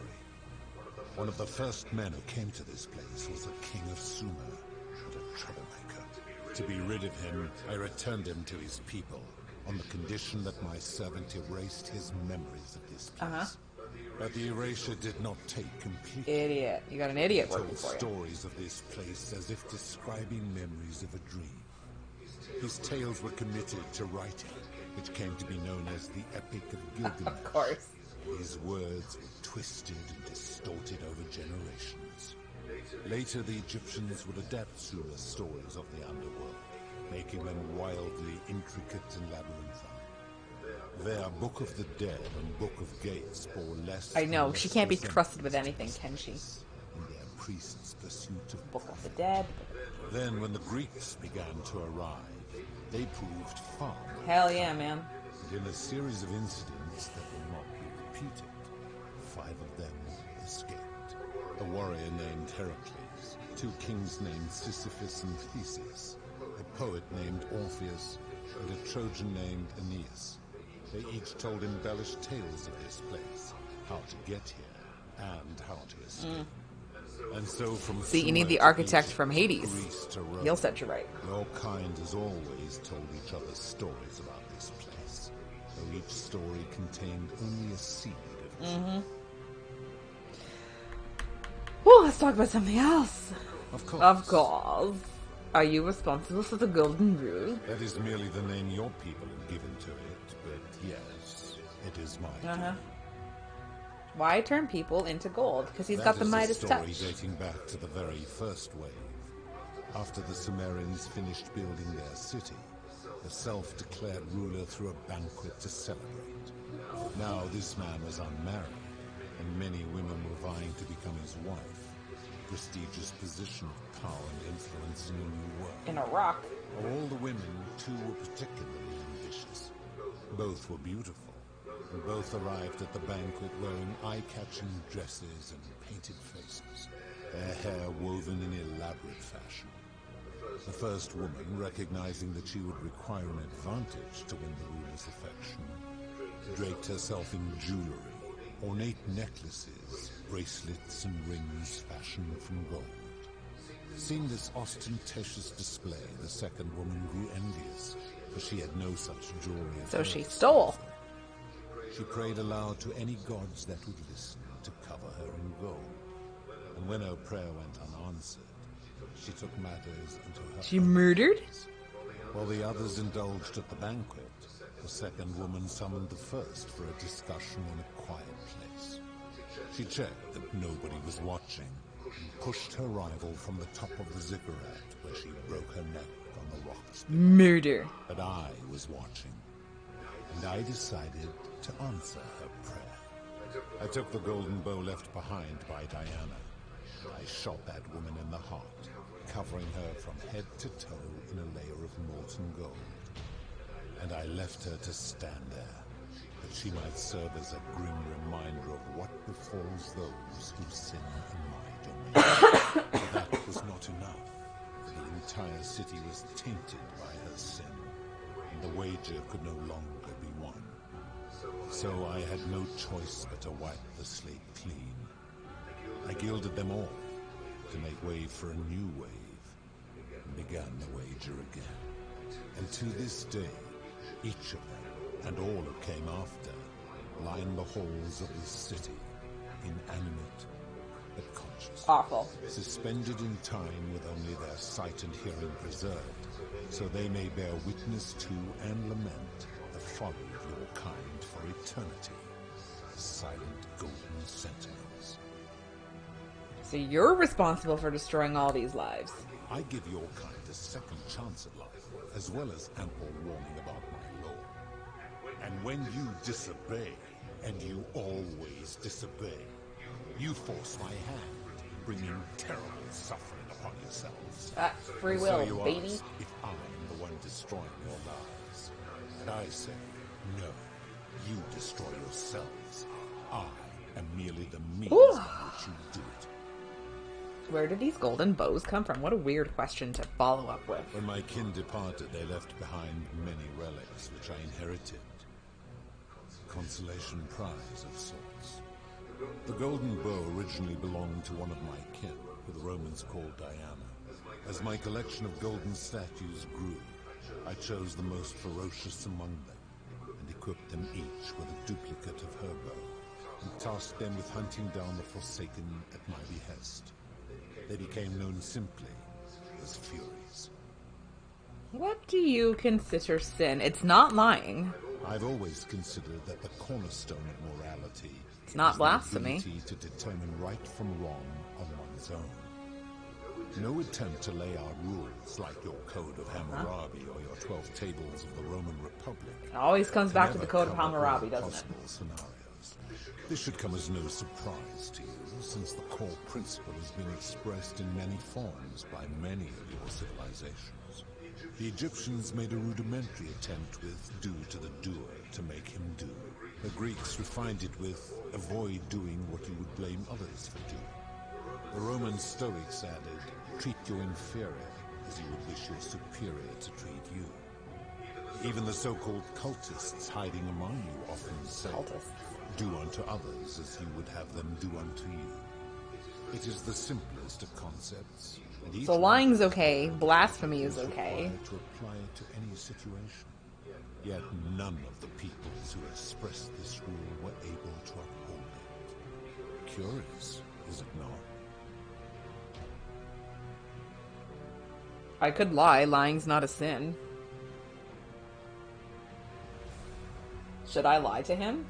One of the first men who came to this place was the King of Sumer, and a troublemaker. To be rid of him, I returned him to his people, on the condition that my servant erased his memories of this place. But the erasure did not take completely. Idiot. You got an idiot He working told for you. stories of this place as if describing memories of a dream. His tales were committed to writing, which came to be known as the Epic of Gilgamesh. Of course. His words were twisted and distorted over generations. Later, the Egyptians would adapt Sumer's stories of the underworld, making them wildly intricate and labyrinthine. Their Book of the Dead and Book of Gates bore less. I know, and she less can't be resemblance trusted with anything, can she? In their priests' pursuit of Book of the Dead. Then, when the Greeks began to arrive, they proved far. Hell yeah, man. And in a series of incidents that will not be repeated, 5 of them escaped. A warrior named Heracles, 2 kings named Sisyphus and Theseus, a poet named Orpheus, and a Trojan named Aeneas. They each told embellished tales of this place, how to get here, and how to escape. And so from See, you need Sumer the to architect Egypt, from Hades. Greece to Rome, He'll set you right. your kind has always told each other stories about this place, though each story contained only a seed of truth. Well, let's talk about something else. Of course. Of course. Are you responsible for the Golden Rule? That is merely the name your people have given to it, but yes, it is my doing. Why turn people into gold? Because he's got the Midas That is a touch. story dating back to the very first wave. After the Sumerians finished building their city, the self-declared ruler threw a banquet to celebrate. Now this man was unmarried, and many women were vying to become his wife. A prestigious position of power and influence in a new world. In a rock. Of all the women, 2 were particularly ambitious. Both were beautiful, and both arrived at the banquet wearing eye-catching dresses and painted faces, their hair woven in elaborate fashion. The first woman, recognizing that she would require an advantage to win the ruler's affection, draped herself in jewelry, ornate necklaces, bracelets, and rings fashioned from gold. Seeing this ostentatious display, the second woman grew envious, for she had no such jewelry. So she stole. She prayed aloud to any gods that would listen to cover her in gold. And when her prayer went unanswered, she took matters into her She own murdered? hands. While the others indulged at the banquet, the second woman summoned the first for a discussion in a quiet place. She checked that nobody was watching, and pushed her rival from the top of the ziggurat, where she broke her neck on the rocks. Murder. But I was watching, and I decided to answer her prayer. I took the golden bow left behind by Diana. I shot that woman in the heart, covering her from head to toe in a layer of molten gold. And I left her to stand there, that she might serve as a grim reminder of what befalls those who sin in my domain. But that was not enough. The entire city was tainted by her sin, and the wager could no longer be won. So I had no choice but to wipe the slate clean. I gilded them all to make way for a new wave, and began the wager again. And to this day, each of them, and all who came after, line the halls of this city, inanimate but conscious. Awful. Suspended in time with only their sight and hearing preserved, so they may bear witness to and lament the folly of your kind for eternity. Silent golden sentinels. So you're responsible for destroying all these lives. I give your kind a second chance at life, as well as ample warning about my law. And when you disobey, and you always disobey, you force my hand, bringing terrible suffering upon yourselves. Free And will, so you baby. ask if I am the one destroying your lives. And I say, no, you destroy yourselves. I am merely the means Ooh. by which you do it. Where did these golden bows come from? What a weird question to follow up with. When my kin departed, they left behind many relics which I inherited. Consolation prize of sorts. The golden bow originally belonged to one of my kin, who the Romans called Diana. As my collection of golden statues grew, I chose the most ferocious among them, and equipped them each with a duplicate of her bow, and tasked them with hunting down the Forsaken at my behest. They became known simply as Furies. What do you consider sin? It's not lying. I've always considered that the cornerstone of morality It's not is blasphemy. the ability to determine right from wrong on one's own. No attempt to lay out rules like your Code of Hammurabi or your 12 Tables of the Roman Republic. It always comes can back to the ever Code of cover all Hammurabi, doesn't it? possible scenarios. This should come as no surprise to you, since the core principle has been expressed in many forms by many of your civilizations. The Egyptians made a rudimentary attempt with do to the doer to make him do. The Greeks refined it with avoid doing what you would blame others for doing. The Roman Stoics added, treat your inferior as you would wish your superior to treat you. Even the so-called cultists hiding among you often say, do unto others as you would have them do unto you. It is the simplest of concepts. And each So lying's okay, blasphemy is okay. required to apply it to any situation. Yet none of the peoples who expressed this rule were able to uphold it. Curious, is it not? I could lie. Lying's not a sin. Should I lie to him?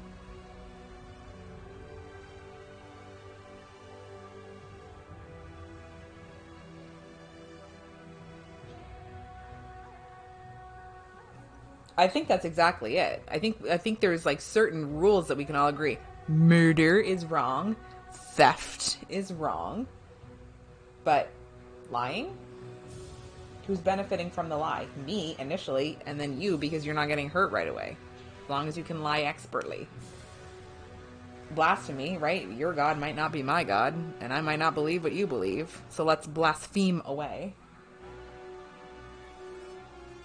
I think that's exactly it. I think there's like certain rules that we can all agree. Murder is wrong. Theft is wrong. But lying? Who's benefiting from the lie? Me, initially, and then you, because you're not getting hurt right away. As long as you can lie expertly. Blasphemy, right? Your God might not be my God, and I might not believe what you believe. So let's blaspheme away.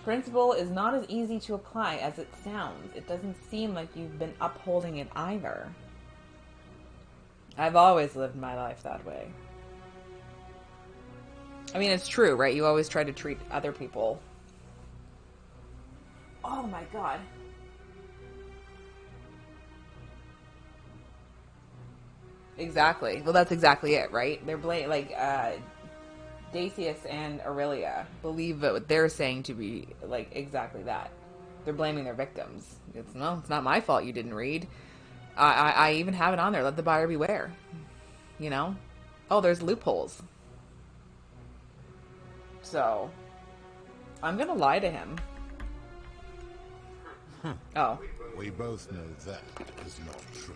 Principle is not as easy to apply as it sounds. It doesn't seem like you've been upholding it either. I've always lived my life that way. I mean, it's true, right? You always try to treat other people. Oh my god. Exactly. Well, that's exactly it, right? They're Dacius and Aurelia believe that what they're saying to be like exactly that. They're blaming their victims. It's not my fault you didn't read. I even have it on there. Let the buyer beware. You know? Oh, there's loopholes. So, I'm gonna lie to him. Oh. We both know that is not true.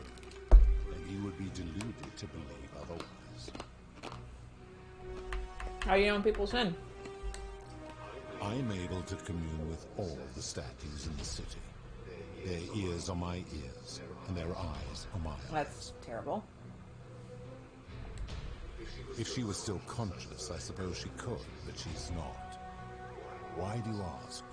And you would be deluded to believe otherwise. How do you know when people sin? I'm able to commune with all the statues in the city. Their ears are my ears, and their eyes are my eyes. That's terrible. If she was still conscious, I suppose she could, but she's not. Why do you ask?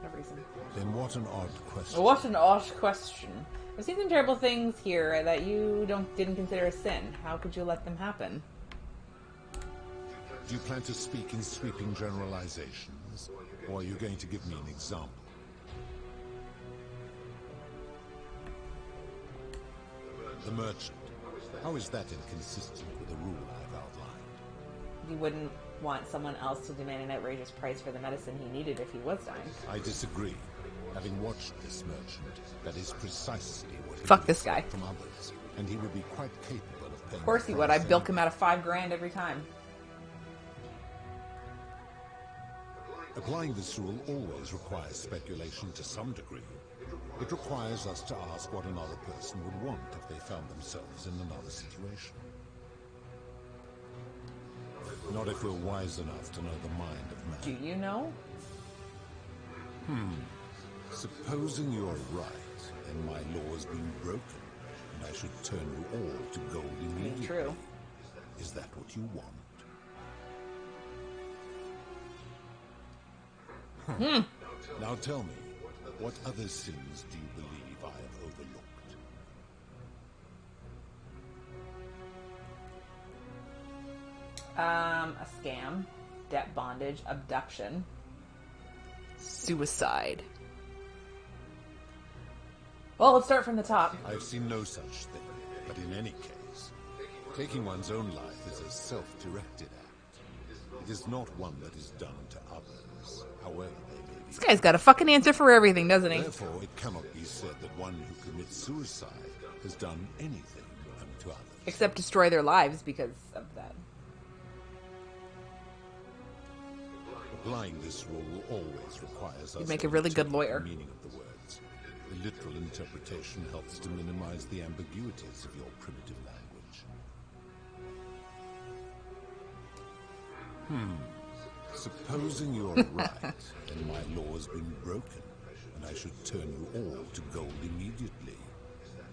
No reason. Then what an odd question. What an odd question. I've seen some terrible things here that you didn't consider a sin. How could you let them happen? Do you plan to speak in sweeping generalizations, or are you going to give me an example? The merchant. How is that inconsistent with the rule I've outlined? You wouldn't want someone else to demand an outrageous price for the medicine he needed if he was dying. I disagree. Having watched this merchant, that is precisely what he Fuck would this guy. expect from others, and he would be quite capable of paying. Of course he would. I'd bilk him out of $5 grand every time. Applying this rule always requires speculation to some degree. It requires us to ask what another person would want if they found themselves in another situation. Not if we're wise enough to know the mind of man. Do you know? Supposing you're right, and my law has been broken, and I should turn you all to gold immediately. True. Is that what you want? Now tell me, What other sins do you believe I have overlooked? A scam, debt bondage, abduction, suicide. Well, let's start from the top. I've seen no such thing, but in any case, taking one's own life is a self-directed act. It is not one that is done to others, however they may be. This guy's got a fucking answer for everything, doesn't he? Therefore, it cannot be said that one who commits suicide has done anything unto others. Except destroy their lives because of that. Applying this rule always requires us You'd make to a really good interpret lawyer. the meaning of the words. The literal interpretation helps to minimize the ambiguities of your primitive language. Supposing you're right, and my law has been broken, and I should turn you all to gold immediately.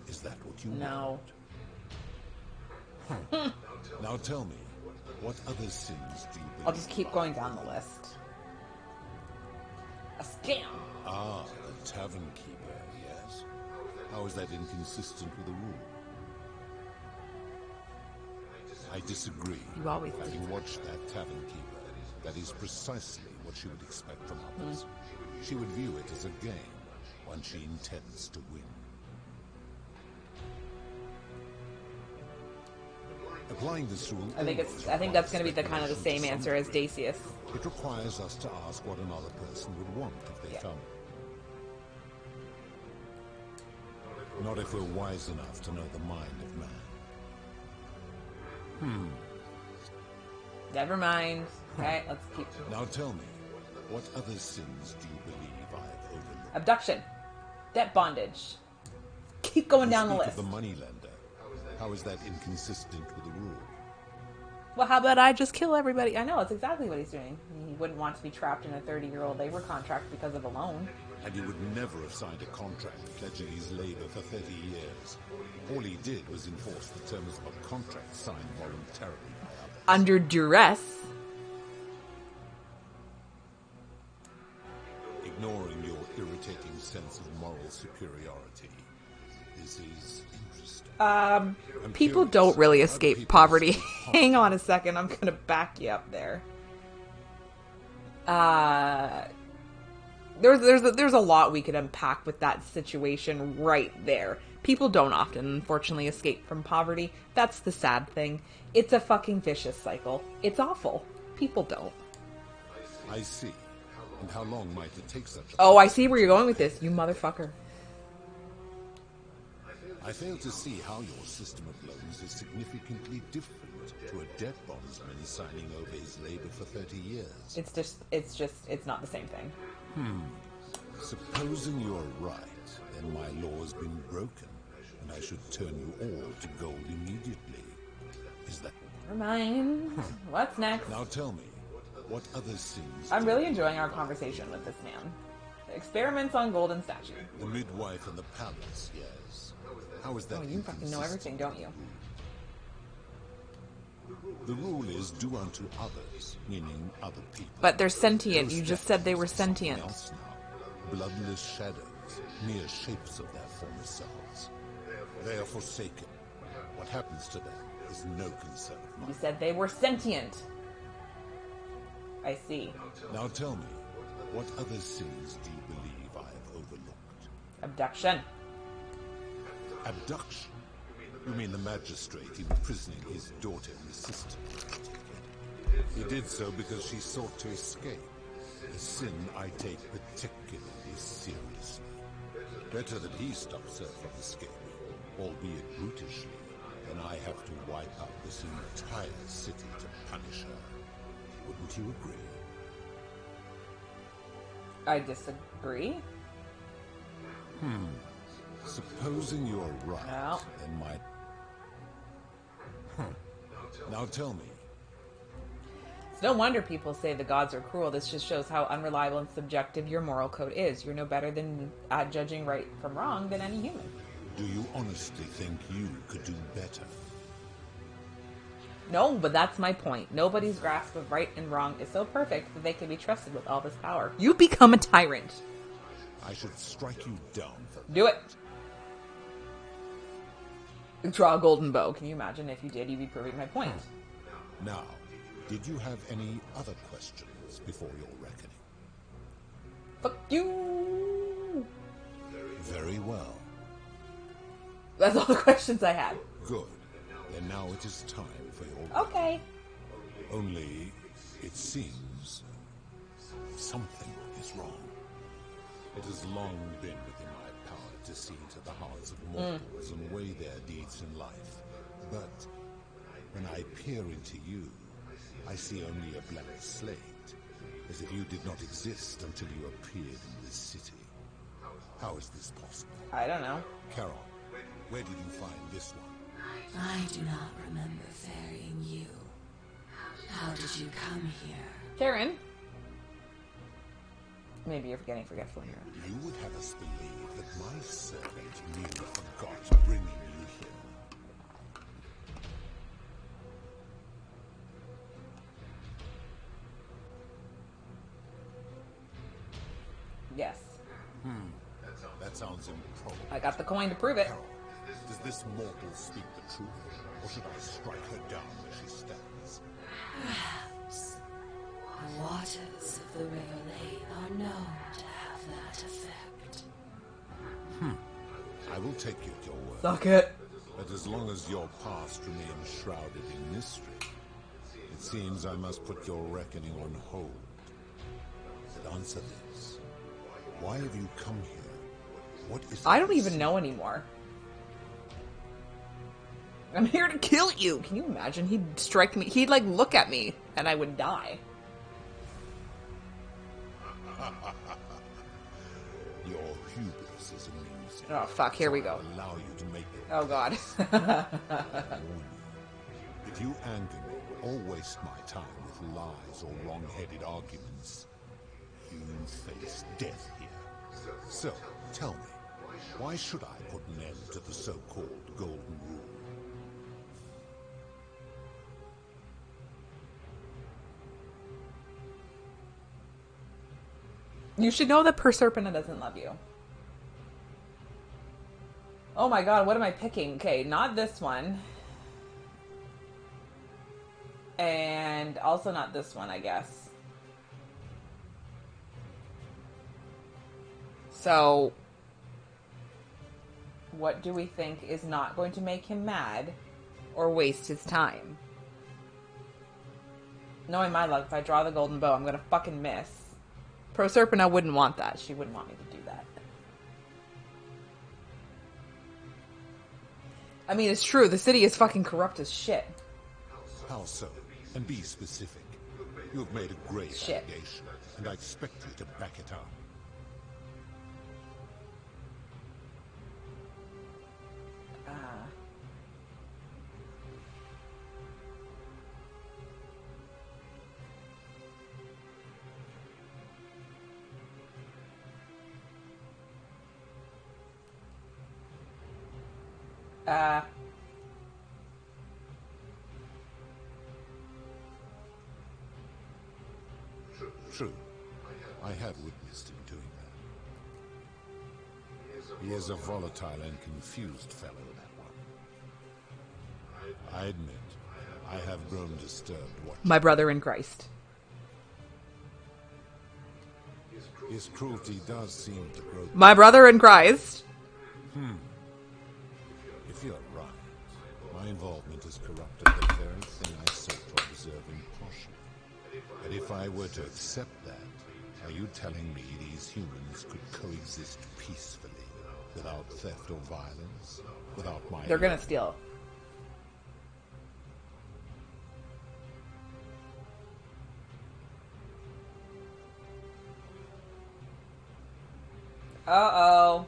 Is that what you No. want? Now tell me, what other sins do you believe? I'll just keep going down the list. A scam. Ah, the tavern keeper, yes. How is that inconsistent with the rule? I disagree. You always do. Having watched that tavern keeper, that is precisely what she would expect from others. She would view it as a game, one she intends to win. Applying this rule, I think that's going to be the kind of the same answer as Dacius. it requires us to ask what another person would want if they found it. Not if we're wise enough to know the mind of man. Never mind. Okay, let's keep. Now tell me, what other sins do you believe I have overlooked? Abduction, debt bondage. Keep going down the Speak list. of the moneylender. How is that inconsistent with the rule? Well, how about I just kill everybody? I know, it's exactly what he's doing. He wouldn't want to be trapped in a 30-year-old labor contract because of a loan. And he would never have signed a contract pledging his labor for 30 years. All he did was enforce the terms of a contract signed voluntarily by others. Under duress. Ignoring your irritating sense of moral superiority. This is interesting. People curious, don't really how do escape people poverty. escape Hang on a second, I'm gonna back you up there. There's a lot we could unpack with that situation right there. People don't often, unfortunately, escape from poverty. That's the sad thing. It's a fucking vicious cycle. It's awful. People don't. I see. And how long might it take such a... Oh, I see where you're going with this, you motherfucker. I fail to see how your system of loans is significantly different to a debt bondsman signing over his labor for 30 years. It's not the same thing. Supposing you're right, then my law has been broken, and I should turn you all to gold immediately. Is that... Never mind. What's next? Now tell me, what other sins... I'm really enjoying our conversation with this man. Experiments on golden statue. The midwife and the palace, yes. How is that Oh, you fucking know everything, don't you? The rule is do unto others, meaning other people. But they're sentient. Those You just said they were something sentient. else now. Bloodless shadows, mere shapes of their former selves. They are forsaken. What happens to them is no concern of mine. You said they were sentient. I see. Now tell me, what other sins do you believe I have overlooked? Abduction. Abduction? You mean the magistrate imprisoning his daughter and assistant? He did so because she sought to escape. A sin I take particularly seriously. Better that he stops her from escaping, albeit brutishly, than I have to wipe out this entire city to punish her. Wouldn't you agree? I disagree. Supposing you're right, No. then my... Now tell me, It's no wonder people say the gods are cruel. This just shows how unreliable and subjective your moral code is. You're no better than at judging right from wrong than any human. do you honestly think you could do better? No, but that's my point. Nobody's grasp of right and wrong is so perfect that they can be trusted with all this power. You become a tyrant. I should strike you down for that. Do it. Draw a golden bow. Can you imagine if you did, you'd be proving my point. Now, did you have any other questions before your reckoning? Fuck you! Very well. That's all the questions I had. Good. Then now it is time for your... Okay. Only, it seems, something is wrong. It has long been within my power to see into the hearts of mortals and weigh their deeds in life. But when I peer into you, I see only a blank slate, as if you did not exist until you appeared in this city. How is this possible? I don't know. Carol, where did you find this one? I do not remember ferrying you. How did you come here? Karen. Maybe you're getting forgetful here. You would have us believe that my servant merely forgot bringing you here. Yes. That sounds improbable. I got the coin to prove it. Carol, does this mortal speak the truth, or should I strike her down where she stands? Perhaps. The waters of the River Lane are known to have that effect. I will take you at your word. Suck it. But as long as your past remains shrouded in mystery, it seems I must put your reckoning on hold. But answer this. Why have you come here? What is I don't even know anymore. I'm here to kill you. Can you imagine? He'd strike me. He'd like look at me and I would die. Your hubris is amusing. Oh fuck, here we go. Allow you to make it. Oh god. If you anger me or waste my time with lies or wrong-headed arguments, you face death here. So, tell me, why should I put an end to the so-called Golden Rule? You should know that Proserpina doesn't love you. Oh my god, what am I picking? Okay, not this one. And also not this one, I guess. So, what do we think is not going to make him mad or waste his time? Knowing my luck, if I draw the golden bow, I'm gonna fucking miss. Proserpina wouldn't want that. She wouldn't want me to do that. I mean, it's true. The city is fucking corrupt as shit. How so? And be specific. You have made a grave allegation, and I expect you to back it up. True. I have witnessed him doing that. He is a volatile and confused fellow, that one. I admit, I have grown disturbed watching. My brother in Christ. His cruelty does seem to grow. My brother in Christ. If you're right, my involvement has corrupted the very thing I sought to observe impartially. But if I were to accept that, are you telling me these humans could coexist peacefully, without theft or violence, without my... They're gonna steal. Uh-oh.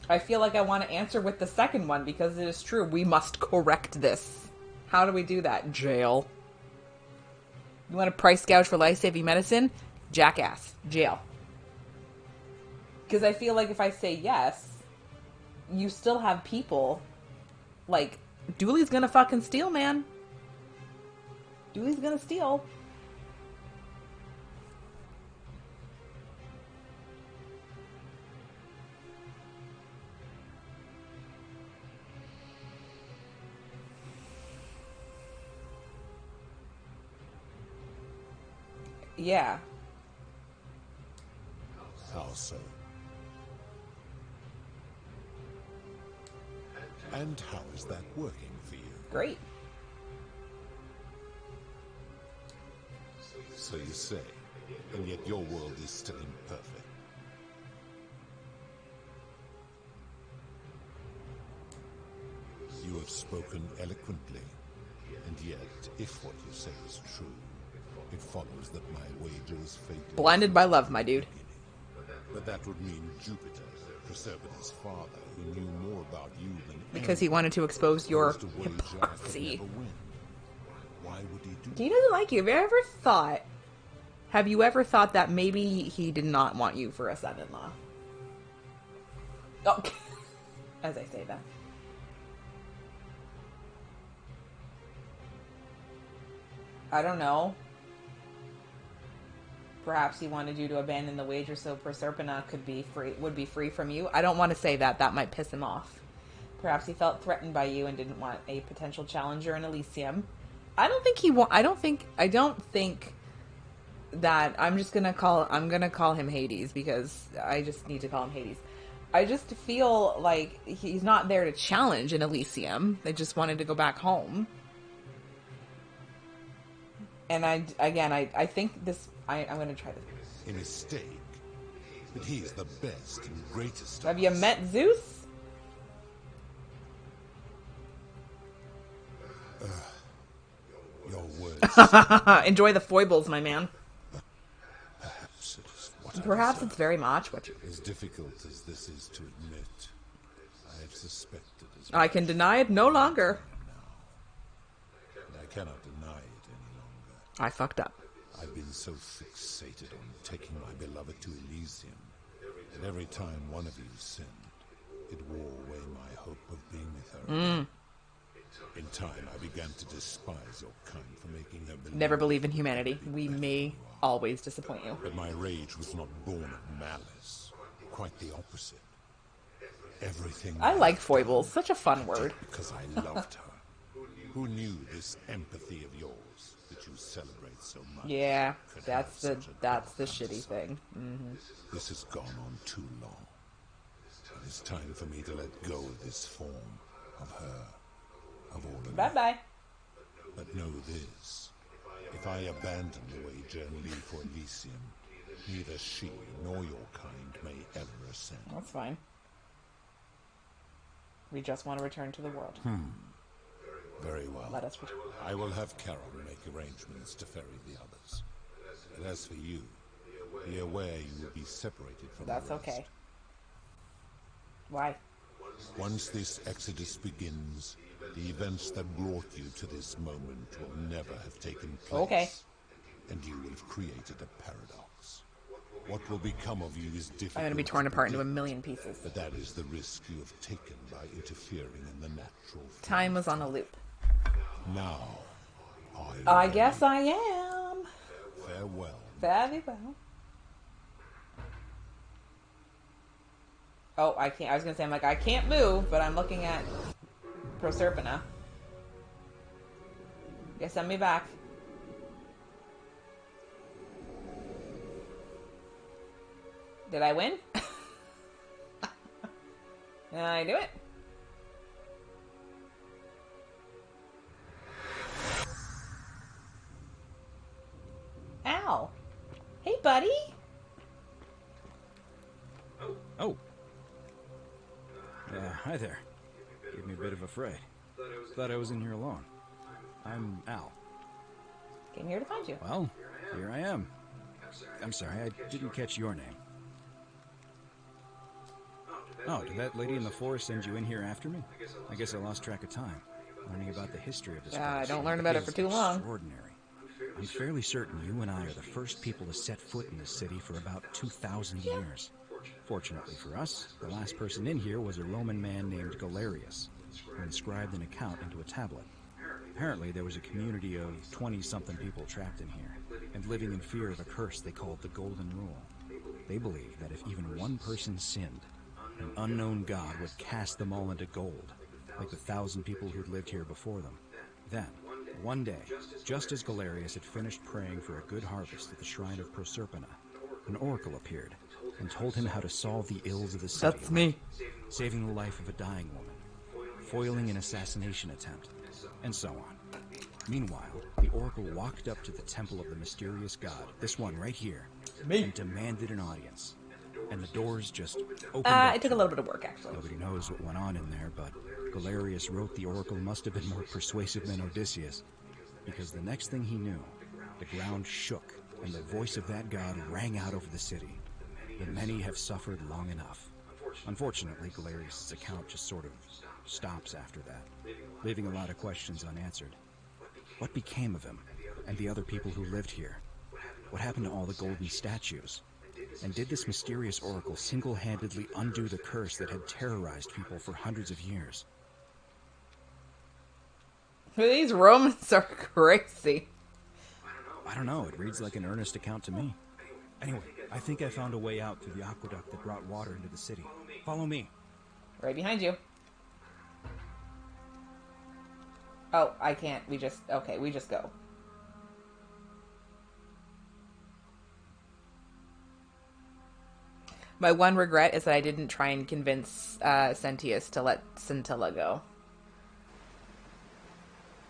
I feel like I want to answer with the second one because it is true. We must correct this. How do we do that? Jail. You want to price gouge for life-saving medicine? Jackass. Jail. Because I feel like if I say yes, you still have people. Like, Dooley's gonna fucking steal, man. Dooley's gonna steal. Yeah. How so? And how is that working for you? Great. So you say, and yet your world is still imperfect. You have spoken eloquently, and yet, if what you say is true, it follows that my wager is fatal. Blinded by love, my dude. But that would mean Jupiter, Proserpina's father, who knew more about you than Because he wanted to expose your opposed to wager I could hypocrisy. never win. Why would he do He doesn't like you. Have you ever thought that maybe he did not want you for a son-in-law? Oh, as I say that. I don't know. Perhaps he wanted you to abandon the wager so Proserpina would be free from you. I don't want to say that. That might piss him off. Perhaps he felt threatened by you and didn't want a potential challenger in Elysium. I don't think that I'm gonna call him Hades because I just need to call him Hades. I just feel like he's not there to challenge in Elysium. They just wanted to go back home. And I think this. I'm going to try this. A mistake. But he is the best and greatest. Have you met Zeus? Your words. Enjoy the foibles, my man. Perhaps it is what Perhaps it's very much what you. As difficult as this is to admit, I have suspected as I can deny it no longer. and I cannot deny it any longer. I fucked up. I've been so fixated on taking my beloved to Elysium that every time one of you sinned, it wore away my hope of being with her. In time, I began to despise your kind for making her believe. Never believe in humanity. We may always disappoint you. But my rage was not born of malice. Quite the opposite. Everything I like foibles. Such a fun word. because I loved her. Who knew this empathy of yours that you celebrate so much? Yeah, could that's have the such a that's the dark shitty thing. This has gone on too long. It is time for me to let go of this form of her, of all of Bye you. bye. But know this: if I abandon the wager and leave for Elysium, neither she nor your kind may ever ascend. That's fine. We just want to return to the world. Very well. Let us return. I will have Carol make arrangements to ferry the others. But as for you, be aware you will be separated from That's the rest. okay. Why? Once this exodus begins, the events that brought you to this moment will never have taken place. Okay. And you will have created a paradox. What will become of you is difficult. I'm going to be torn apart into a predict, million pieces. But that is the risk you have taken by interfering in the natural flow. Time was on a loop. Now, are you I ready? guess I am. Farewell. Very well. Oh, I can't. I was going to say, I can't move, but I'm looking at Proserpina. Yeah, send me back. Did I win? Did I do it? Ow. Hey, buddy. Oh. Hi there. Gave me a bit of a fright. Thought I was in here alone. I'm Al. Came here to find you. Well, here I am. I'm sorry, I didn't catch your name. Oh, did that lady in the forest send you in here after me? I guess I lost track of time. Learning about the history of this place. I don't learn about it for too long. Extraordinary. I'm fairly certain you and I are the first people to set foot in this city for about 2,000 years. Fortunately for us, the last person in here was a Roman man named Galerius, who inscribed an account into a tablet. Apparently, there was a community of 20-something people trapped in here, and living in fear of a curse they called the Golden Rule. They believed that if even one person sinned, an unknown god would cast them all into gold, like the 1,000 people who'd lived here before them. Then, one day, just as Galerius had finished praying for a good harvest at the shrine of Proserpina, an oracle appeared and told him how to solve the ills of the city. That's me. Saving the life of a dying woman, foiling an assassination attempt, and so on. Meanwhile, the oracle walked up to the temple of the mysterious god, this one right here, and demanded an audience. And the doors just opened up. It took a little bit of work, actually. Nobody knows what went on in there, but Galerius wrote the oracle must have been more persuasive than Odysseus, because the next thing he knew, the ground shook, and the voice of that god rang out over the city. The many have suffered long enough. Unfortunately, Galerius' account just sort of stops after that, leaving a lot of questions unanswered. What became of him, and the other people who lived here? What happened to all the golden statues? And did this mysterious oracle single-handedly undo the curse that had terrorized people for hundreds of years? These Romans are crazy. I don't know, it reads like an earnest account to me. Anyway, I think I found a way out through the aqueduct that brought water into the city. Follow me. Right behind you. Oh, I can't. We just go. My one regret is that I didn't try and convince Sentius to let Scintilla go.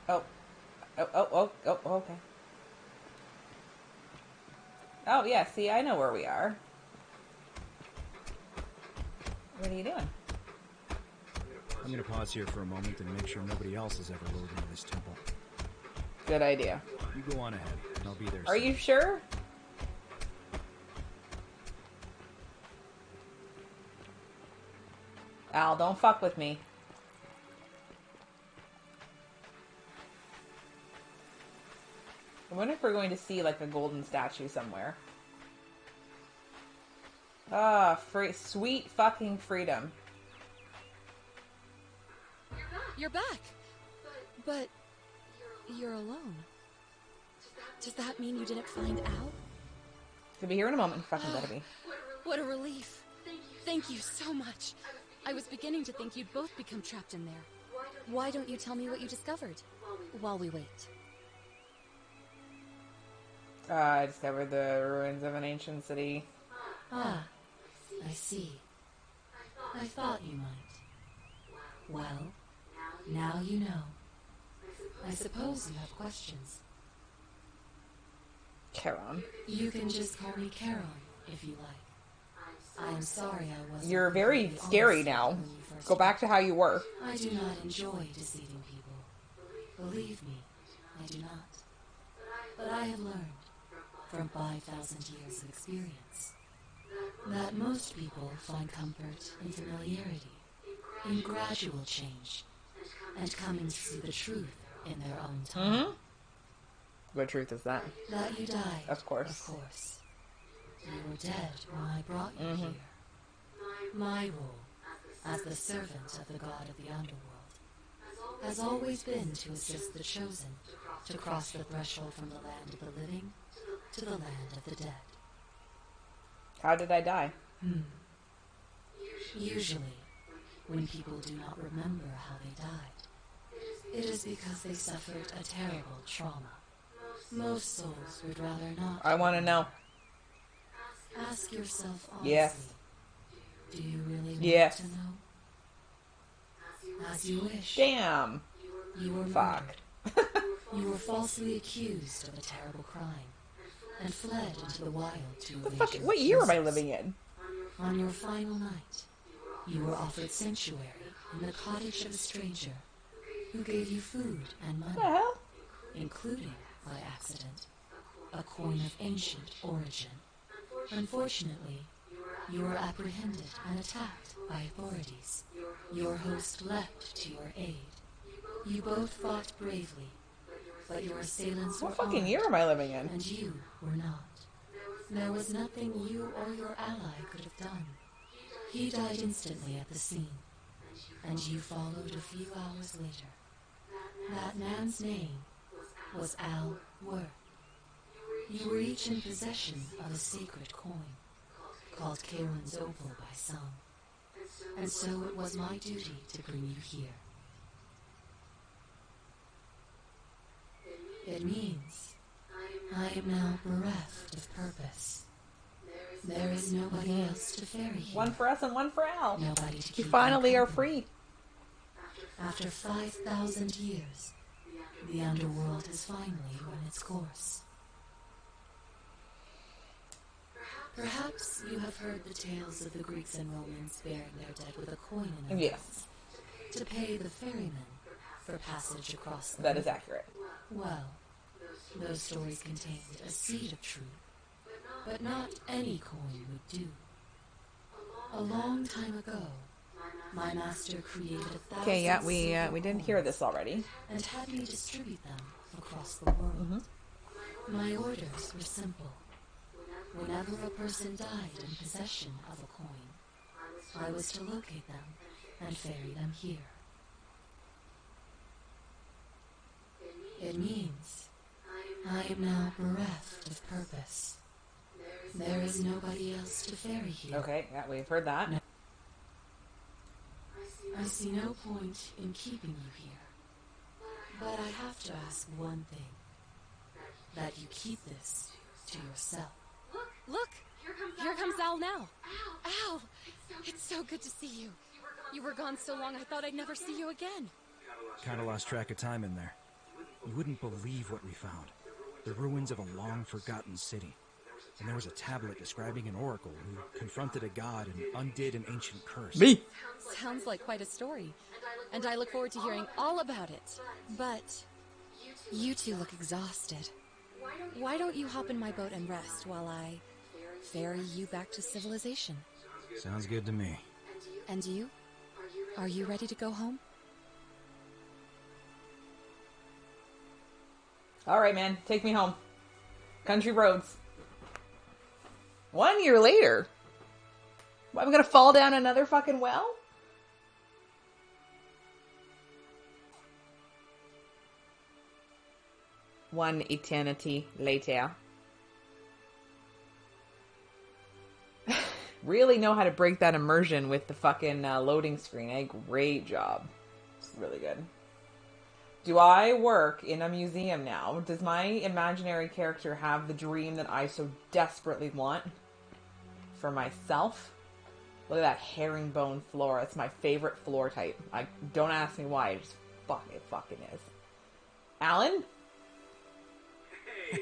Oh, okay. Oh, yeah, see, I know where we are. What are you doing? I'm gonna pause here for a moment and make sure nobody else has ever loaded into this temple. Good idea. You go on ahead, and I'll be there Are soon. you sure? Al, don't fuck with me. I wonder if we're going to see, like, a golden statue somewhere. Ah, sweet fucking freedom. You're back. But you're alone. Does that mean you didn't find Al? He'll be here in a moment. Fucking better be. What a relief. Thank you so much. I was beginning to think you'd both become trapped in there. Why don't you tell me what you discovered while we wait? I discovered the ruins of an ancient city. Ah, I see. I thought you might. Well, now you know. I suppose you have questions. Charon. You can just call me Charon, if you like. I'm sorry I wasn't... You're very scary now. Go back to how you were. I do not enjoy deceiving people. Believe me, I do not. But I have learned, from 5,000 years of experience, that most people find comfort in familiarity, in gradual change, and coming to see the truth in their own time. Mm-hmm. What truth is that? That you died. Of course. Of course. You were dead when I brought you here. My role, as the servant of the god of the underworld, has always been to assist the chosen to cross the threshold from the land of the living to the land of the dead. How did I die? Usually, when people do not remember how they died, it is because they suffered a terrible trauma. Most souls would rather not. I want to know. Ask yourself honestly. Yes. Do you really want to know? As you wish. Damn. You were Fuck. You were falsely accused of a terrible crime and fled into the wild to evade Fuck, your what year am I accusers. living in? On your final night, you were offered sanctuary in the cottage of a stranger who gave you food and money, What the hell? including, by accident, a coin of ancient origin. Unfortunately, you were apprehended and attacked by authorities. Your host leapt to your aid. You both fought bravely, But your assailants were What fucking armed, year am I living in? and you were not. There was nothing you or your ally could have done. He died instantly at the scene, and you followed a few hours later. That man's name was Al Worth. You were each in possession of a sacred coin, called Karen's Opal by some. And so it was my duty to bring you here. It means I am now bereft of purpose. There is nobody else to ferry here. One for us and one for Al. Nobody to We keep finally me are company. free. After 5,000 years, the underworld has finally run its course. Perhaps you have heard the tales of the Greeks and Romans burying their dead with a coin in their Yes. mouth to pay the ferryman for passage across the That is river. accurate. Well, those stories contained a seed of truth, but not any coin would do. A long time ago, my master created 1,000 Okay, yeah, we silver didn't hear this already. and had me distribute them across the world. My orders were simple. Whenever a person died in possession of a coin, I was to locate them and ferry them here. It means I am now bereft of purpose. There is nobody else to ferry here. Okay, yeah, we've heard that. I see no point in keeping you here. But I have to ask one thing. That you keep this to yourself. Look! Here comes Al now. Al! It's so good to see you. You were gone so long, I thought I'd never see you again. Kinda lost track of time in there. You wouldn't believe what we found. The ruins of a long-forgotten city. And there was a tablet describing an oracle who confronted a god and undid an ancient curse. Me! Sounds like quite a story. And I look forward to hearing all about it. But you two look exhausted. Why don't you hop in my boat and rest while I ferry you back to civilization? Sounds good to me. And you? Are you ready to go home? Alright, man. Take me home. Country roads. 1 year later? What, I'm gonna fall down another fucking well? One eternity later. Really know how to break that immersion with the fucking loading screen. Eh? Great job. It's really good. Do I work in a museum now? Does my imaginary character have the dream that I so desperately want for myself? Look at that herringbone floor. It's my favorite floor type. Don't ask me why. It just fucking is. Alan?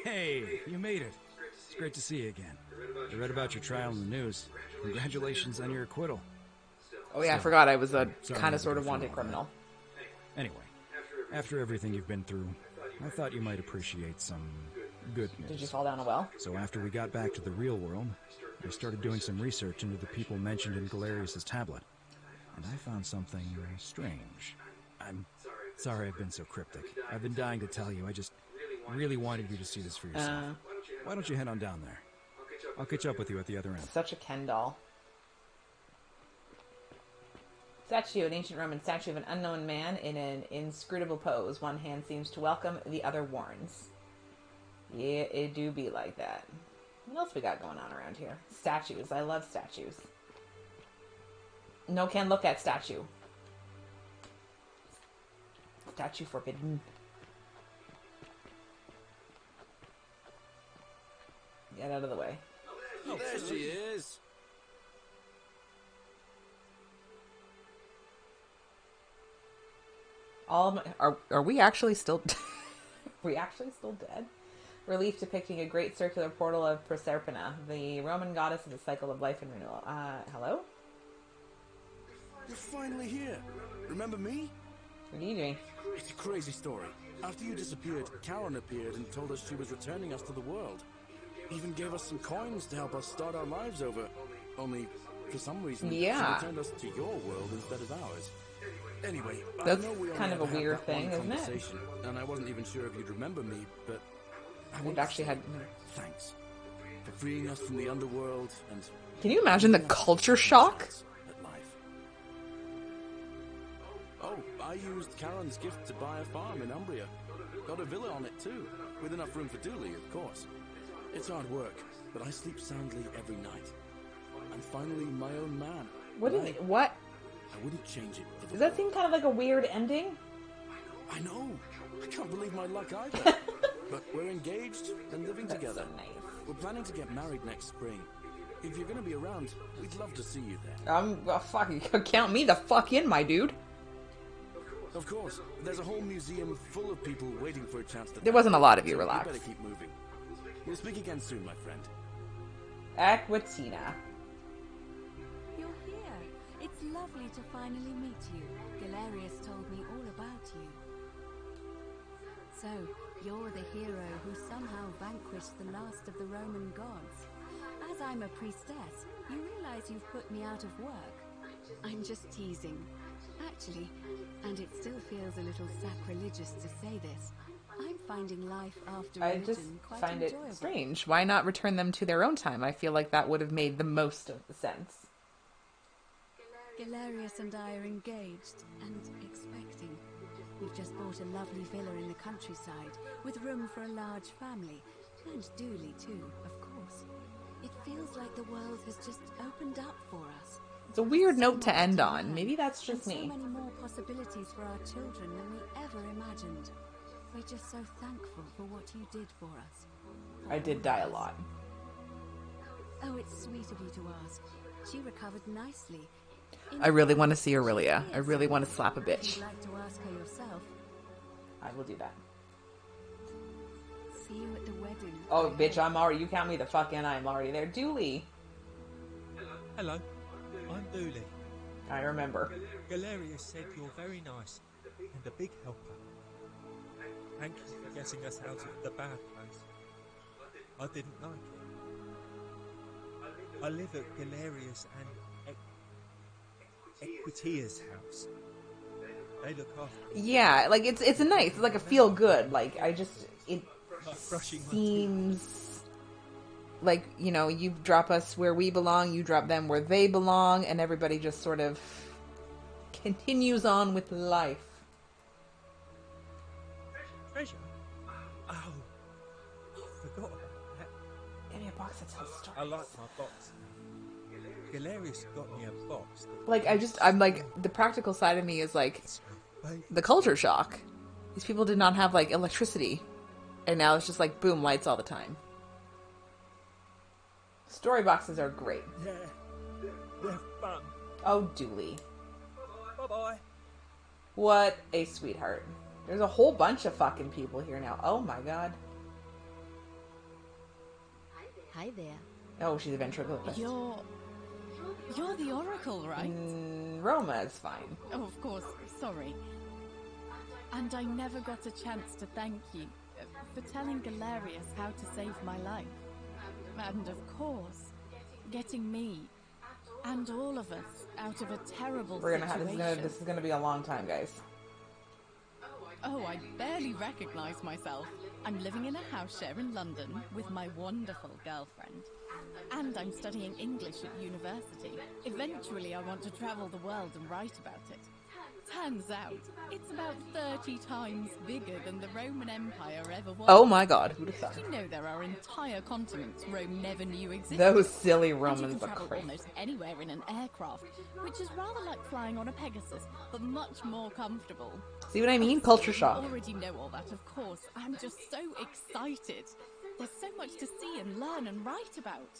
Hey, you made it. It's great to see you again. I read about your trial in the news. Congratulations on your acquittal. Oh yeah, I forgot I was a sorry kind to of sort of go through wanted all criminal. that. Anyway, after everything you've been through, I thought you might appreciate some good news. Did you fall down a well? So after we got back to the real world, I started doing some research into the people mentioned in Galerius' tablet. And I found something strange. I'm sorry I've been so cryptic. I've been dying to tell you. I just really wanted you to see this for yourself. Why don't you head on down there? I'll catch up with you at the other end. Such a Ken doll. Statue, an ancient Roman statue of an unknown man in an inscrutable pose. One hand seems to welcome, the other warns. Yeah, it do be like that. What else we got going on around here? Statues. I love statues. No can look at statue. Statue forbidden. Get out of the way. Oh, there she is. Are we actually still dead? Relief depicting a great circular portal of Proserpina, the Roman goddess of the cycle of life and renewal. Hello? You're finally here. Remember me? What are you doing? It's a crazy story. After you disappeared, Karen appeared and told us she was returning us to the world. Even gave us some coins to help us start our lives over. Only, for some reason, Yeah. she returned us to your world instead of ours. Anyway, That's I know we only kind of a ever had weird that thing, one isn't it? conversation, and I wasn't even sure if you'd remember me, but We've actually had. thanks for freeing us from the underworld and Can you imagine the culture shock? at life. Oh, I used Karen's gift to buy a farm in Umbria. Got a villa on it too, with enough room for Dooley, of course. It's hard work, but I sleep soundly every night. I'm finally my own man. What is it? What? I wouldn't change it for the Does that seem kind of like a weird ending? I know. I can't believe my luck either. But we're engaged and living together. So nice. We're planning to get married next spring. If you're going to be around, we'd love to see you there. Well, fuck, you count me the fuck in, my dude. Of course. There's a whole museum full of people waiting for a chance to... There wasn't a lot of you, So relax. You better keep moving. We'll speak again soon, my friend. Aquatina. You're here. It's lovely to finally meet you. Galerius told me all about you. So, you're the hero who somehow vanquished the last of the Roman gods. As I'm a priestess, you realize you've put me out of work. I'm just teasing. Actually, and it still feels a little sacrilegious to say this, I'm finding life after I religion just quite find it enjoyable. strange. Why not return them to their own time? I feel like that would have made the most of the sense. Galerius and I are engaged and expecting. We've just bought a lovely villa in the countryside with room for a large family, and Dooley too, of course. It feels like the world has just opened up for us. It's a weird note to end on. Maybe that's just And so me. many more possibilities for our children than we ever imagined. We're just so thankful for what you did for us. I did die a lot. Oh, it's sweet of you to ask. She recovered nicely. I really want to see Aurelia. I really want to slap a If bitch. you'd like to ask her yourself, I will do that. see you at the wedding. Oh, bitch, you count me the fuck in. I'm already there. Dooley. Hello, I'm Dooley. I remember. Galerius said you're very nice and a big helper. Thank you for getting us out of the bad place. I didn't like it. I live at Galerius and Equitia's house. They look after me. Yeah, like it's a nice, it's like a feel good. Like it Like brushing my seems like, you know, you drop us where we belong, you drop them where they belong, and everybody just sort of continues on with life. Treasure? Oh, I forgot about that. Give me a box that tells stories. I like my box. Galerius got me a box. Like, I'm like, the practical side of me is like, the culture shock. These people did not have, like, electricity. And now it's just like, boom, lights all the time. Story boxes are great. Yeah, they're fun. Oh, Dooley. Bye-bye. What a sweetheart. There's a whole bunch of fucking people here now. Oh my god. Hi there. Oh, she's a ventriloquist. You're the Oracle, right? Roma is fine. Oh, of course. Sorry. And I never got a chance to thank you for telling Galerius how to save my life. And of course, getting me and all of us out of a terrible situation. This is gonna be a long time, guys. Oh, I barely recognize myself. I'm living in a house share in London with my wonderful girlfriend. And I'm studying English at university. Eventually, I want to travel the world and write about it. Turns out, it's about 30 times bigger than the Roman Empire ever was. Oh my god, who'd have thought? Did you know there are entire continents Rome never knew existed? Those silly And Romans you can are travel crazy. almost anywhere in an aircraft, which is rather like flying on a Pegasus, but much more comfortable. See what I mean? Culture shock. You already know all that, of course. I'm just so excited. There's so much to see and learn and write about.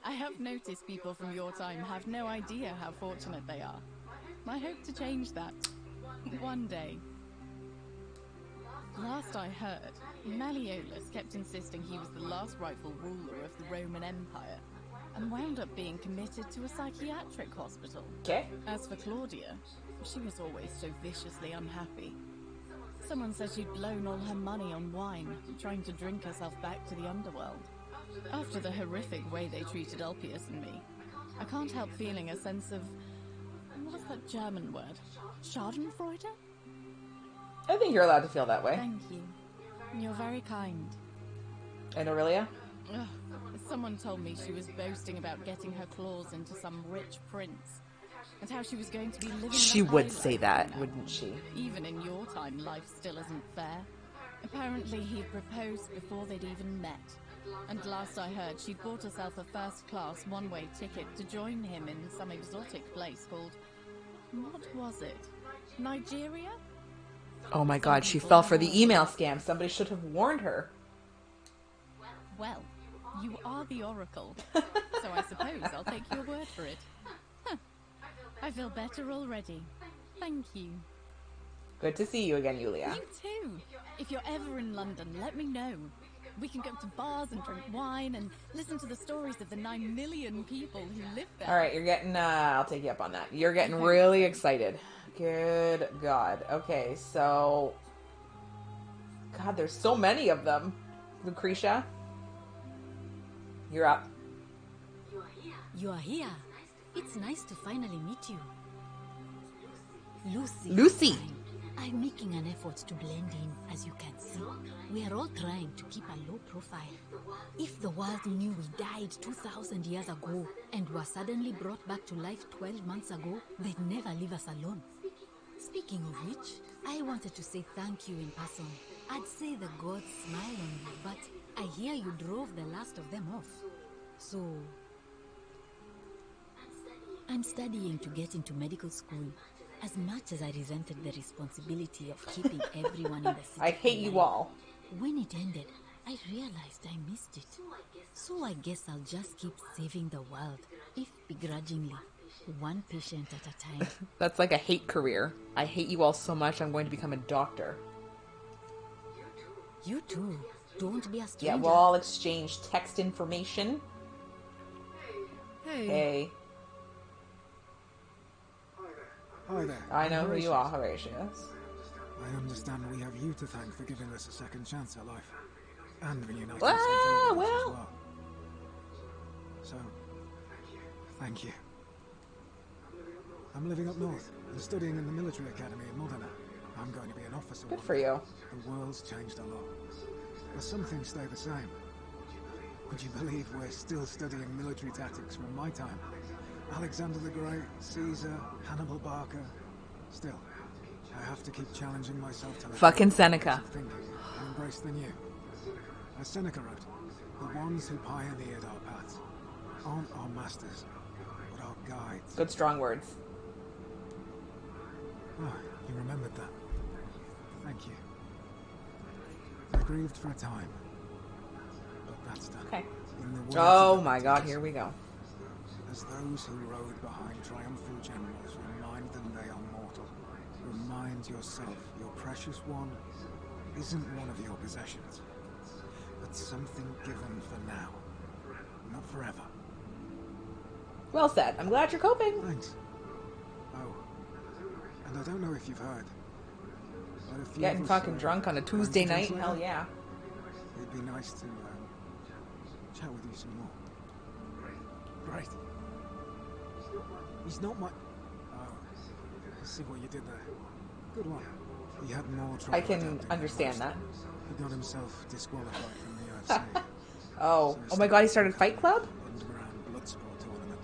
I have noticed people from your time have no idea how fortunate they are. I hope to change that. One day. Last I heard, Malleolus kept insisting he was the last rightful ruler of the Roman Empire, and wound up being committed to a psychiatric hospital. Okay. As for Claudia, she was always so viciously unhappy. Someone said she'd blown all her money on wine, trying to drink herself back to the underworld. After the horrific way they treated Ulpius and me, I can't help feeling a sense of... what's that German word? Schadenfreude? I think you're allowed to feel that way. Thank you. You're very kind. And Aurelia? Ugh, someone told me she was boasting about getting her claws into some rich prince, and how she was going to be living. She would say that, wouldn't she? Even in your time, life still isn't fair. Apparently, he'd proposed before they'd even met. And last I heard, she'd bought herself a first-class one-way ticket to join him in some exotic place called... what was it? Nigeria? Oh my god, she fell for the email scam. Somebody should have warned her. Well, you are the Oracle, so I suppose I'll take your word for it. Huh. I feel better already. Thank you. Good to see you again, Yulia. You too. If you're ever in London, let me know. We can go to bars and drink wine and listen to the stories of the 9 million people who live there. Alright, you're getting, I'll take you up on that. You're getting really excited. Good God. Okay, so... God, there's so many of them. Lucretia? You're up. You are here. It's nice to finally meet you. Lucy. Lucy! I'm making an effort to blend in, as you can see. We are all trying to keep a low profile. If the world knew we died 2,000 years ago and were suddenly brought back to life 12 months ago, they'd never leave us alone. Speaking of which, I wanted to say thank you in person. I'd say the gods smile on you, but I hear you drove the last of them off. So... I'm studying to get into medical school. As much as I resented the responsibility of keeping everyone in the city. I hate you all. When it ended, I realized I missed it. So I guess I'll just keep saving the world, if begrudgingly, one patient at a time. That's like a hate career. I hate you all so much I'm going to become a doctor. You too. Don't be a stranger. Yeah, we'll all exchange text information. Hey. Hey. Hi there. I know who you are, Horatius. I understand we have you to thank for giving us a second chance at life. And reuniting well. as well. So, thank you. I'm living up north and studying in the military academy in Modena. I'm going to be an officer. Good for you. The world's changed a lot. But some things stay the same. Would you believe we're still studying military tactics from my time? Alexander the Great, Caesar, Hannibal Barca. Still, I have to keep challenging myself to fucking Seneca. Thinking and embrace the new. As Seneca wrote, the ones who pioneered our paths aren't our masters, but our guides. Good strong words. Oh, you remembered that. Thank you. I grieved for a time, but that's done. Okay. Oh my god, here we go. As those who rode behind triumphal generals remind them they are mortal, remind yourself your precious one isn't one of your possessions, but something given for now, not forever. Well said. I'm glad you're coping. Thanks. Oh, and I don't know if you've heard, but if you getting fucking drunk on a Tuesday night, hell yeah. It'd be nice to chat with you some more. Great. He's not my... Oh, I see what you did there. Good one. He had more trouble. I can understand that. He got himself disqualified from the UFC. Oh my god, he started Fight Club? Underground blood sport tournament.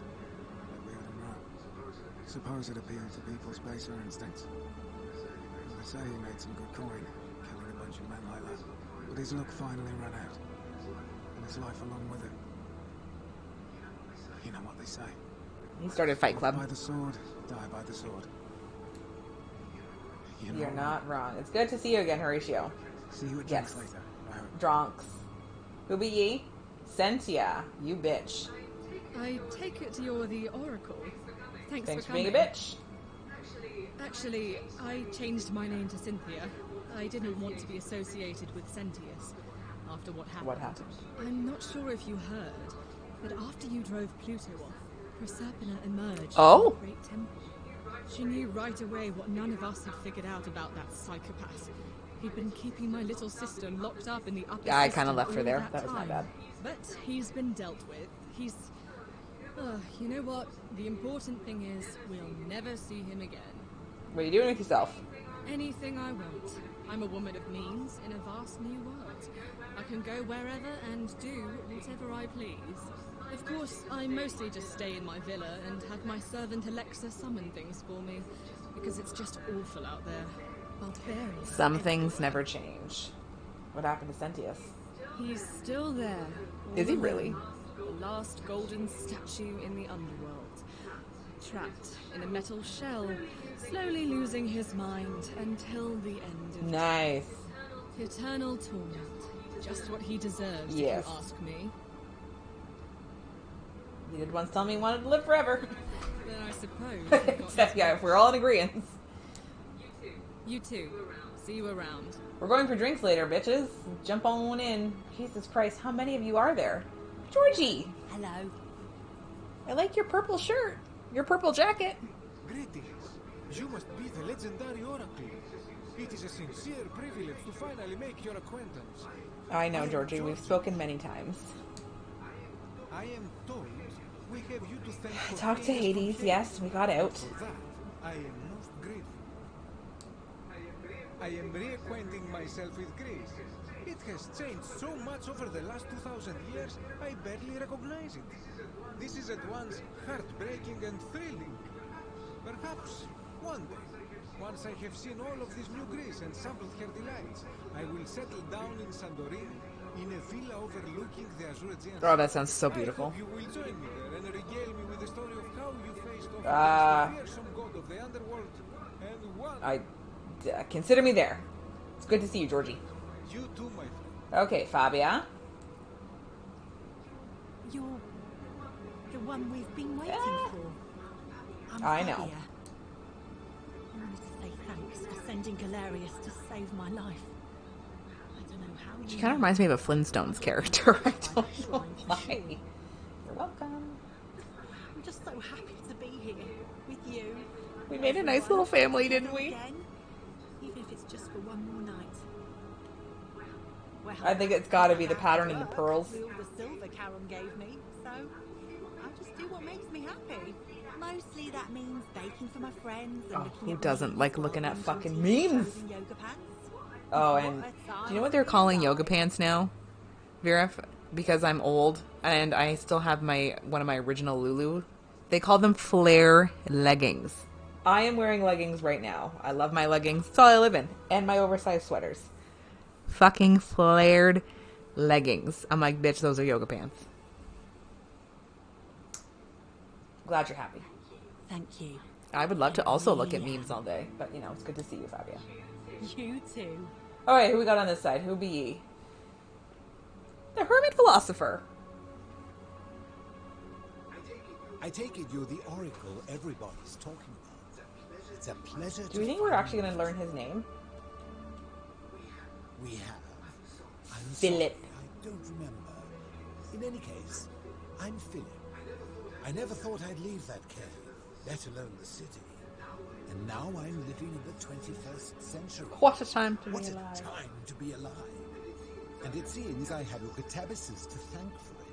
Like we had in Rome. Suppose it appealed to people's baser instincts. They say he made some good coin, killing a bunch of men like that. But his luck finally ran out. And his life along with it. You know what they say. He started Fight Club. By the sword, die by the sword. You're not wrong. It's good to see you again, Horatio. See you at drinks later. Dronks. Who be ye? Cynthia, you bitch. I take it you're the Oracle. Thanks for coming. being a bitch. Actually, I changed my name to Cynthia. I didn't want to be associated with Sentius after what happened. What happened? I'm not sure if you heard, but after you drove Pluto off, Proserpina emerged from the Great Temple. She knew right away what none of us had figured out about that psychopath. He'd been keeping my little sister locked up in the upper Yeah, I kind of system left her all there. That was my time. bad. But he's been dealt with. He's... you know what? The important thing is we'll never see him again. What are you doing with yourself? Anything I want. I'm a woman of means in a vast new world. I can go wherever and do whatever I please. Of course, I mostly just stay in my villa and have my servant Alexa summon things for me, because it's just awful out there. Barbarians. Some things never change. What happened to Sentius? He's still there. Is he all really? alone. The last golden statue in the underworld. Trapped in a metal shell, slowly losing his mind until the end of Nice. Eternal torment. Just what he deserves, Yes. if you ask me. He did once tell me he wanted to live forever. Then I suppose. Yeah, if we're all in agreement. You too. See you around. We're going for drinks later, bitches. Jump on in. Jesus Christ, how many of you are there? Georgie! Hello. I like your purple shirt. Your purple jacket. Greetings. You must be the legendary Oracle. It is a sincere privilege to finally make your acquaintance. I know, Georgie. We've spoken many times. I am told we have you to thank for Talk to Hades. Yes, we got out. For that, I am most grateful. I am reacquainting myself with Greece. It has changed so much over the last 2,000 years, I barely recognize it. This is at once heartbreaking and thrilling. Perhaps one day, once I have seen all of this new Greece and sampled her delights, I will settle down in Santorini, in a villa overlooking the Azure Aegean. Oh, that sounds so beautiful. I hope you will join me there and regale me with the story of how you faced off against the fearsome god of the underworld and won. Consider me there. It's good to see you, Georgie. You too, my friend. Okay, Fabia. You're the one we've been waiting for. I know. Fabia. I wanted to say thanks for sending Galerius to save my life. I don't know how She you kind of reminds me of a Flintstones character. I don't know why. You're welcome. I'm just so happy to be here with you. We made a nice little family, didn't we? Again, even if it's just for one more night. Well, I think it's got to be the pattern in the pearls. with all the silver Karen gave me, so I'll just do what makes me happy. Mostly that means baking for my friends and Oh, looking who at doesn't like looking at memes fucking while memes? choosing yoga pants. Oh, and do you know what they're calling yoga pants now, Vera? Because I'm old and I still have one of my original Lulu. They call them flare leggings. I am wearing leggings right now. I love my leggings. That's all I live in. And my oversized sweaters. Fucking flared leggings. I'm like, bitch, those are yoga pants. Glad you're happy. Thank you. I would love to also look at memes all day. But, you know, it's good to see you, Fabia. You too. Alright, who we got on this side? Who be ye? The Hermit Philosopher. I take it you're the oracle everybody's talking about. It's a pleasure to Do we think we're actually going to learn his name? We have. I'm Philip. sorry, I don't remember. In any case, I'm Philip. I never thought I'd leave that cave, let alone the city. And now I'm living in the 21st century. What a time to be What alive. a time to be alive. And it seems I have Ukatabasis to thank for it.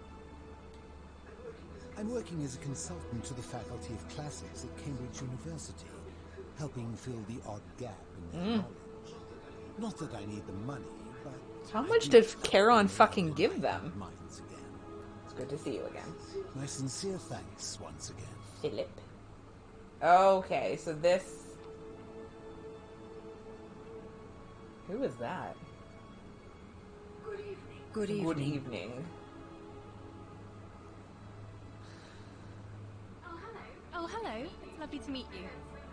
I'm working as a consultant to the Faculty of Classics at Cambridge University, helping fill the odd gap in their knowledge. Not that I need the money, but... How much did Charon fucking give them? Minds again. It's good to see you again. My sincere thanks once again. Philip. Okay, so this... Who is that? Good evening. Good evening. Oh, hello. It's lovely to meet you.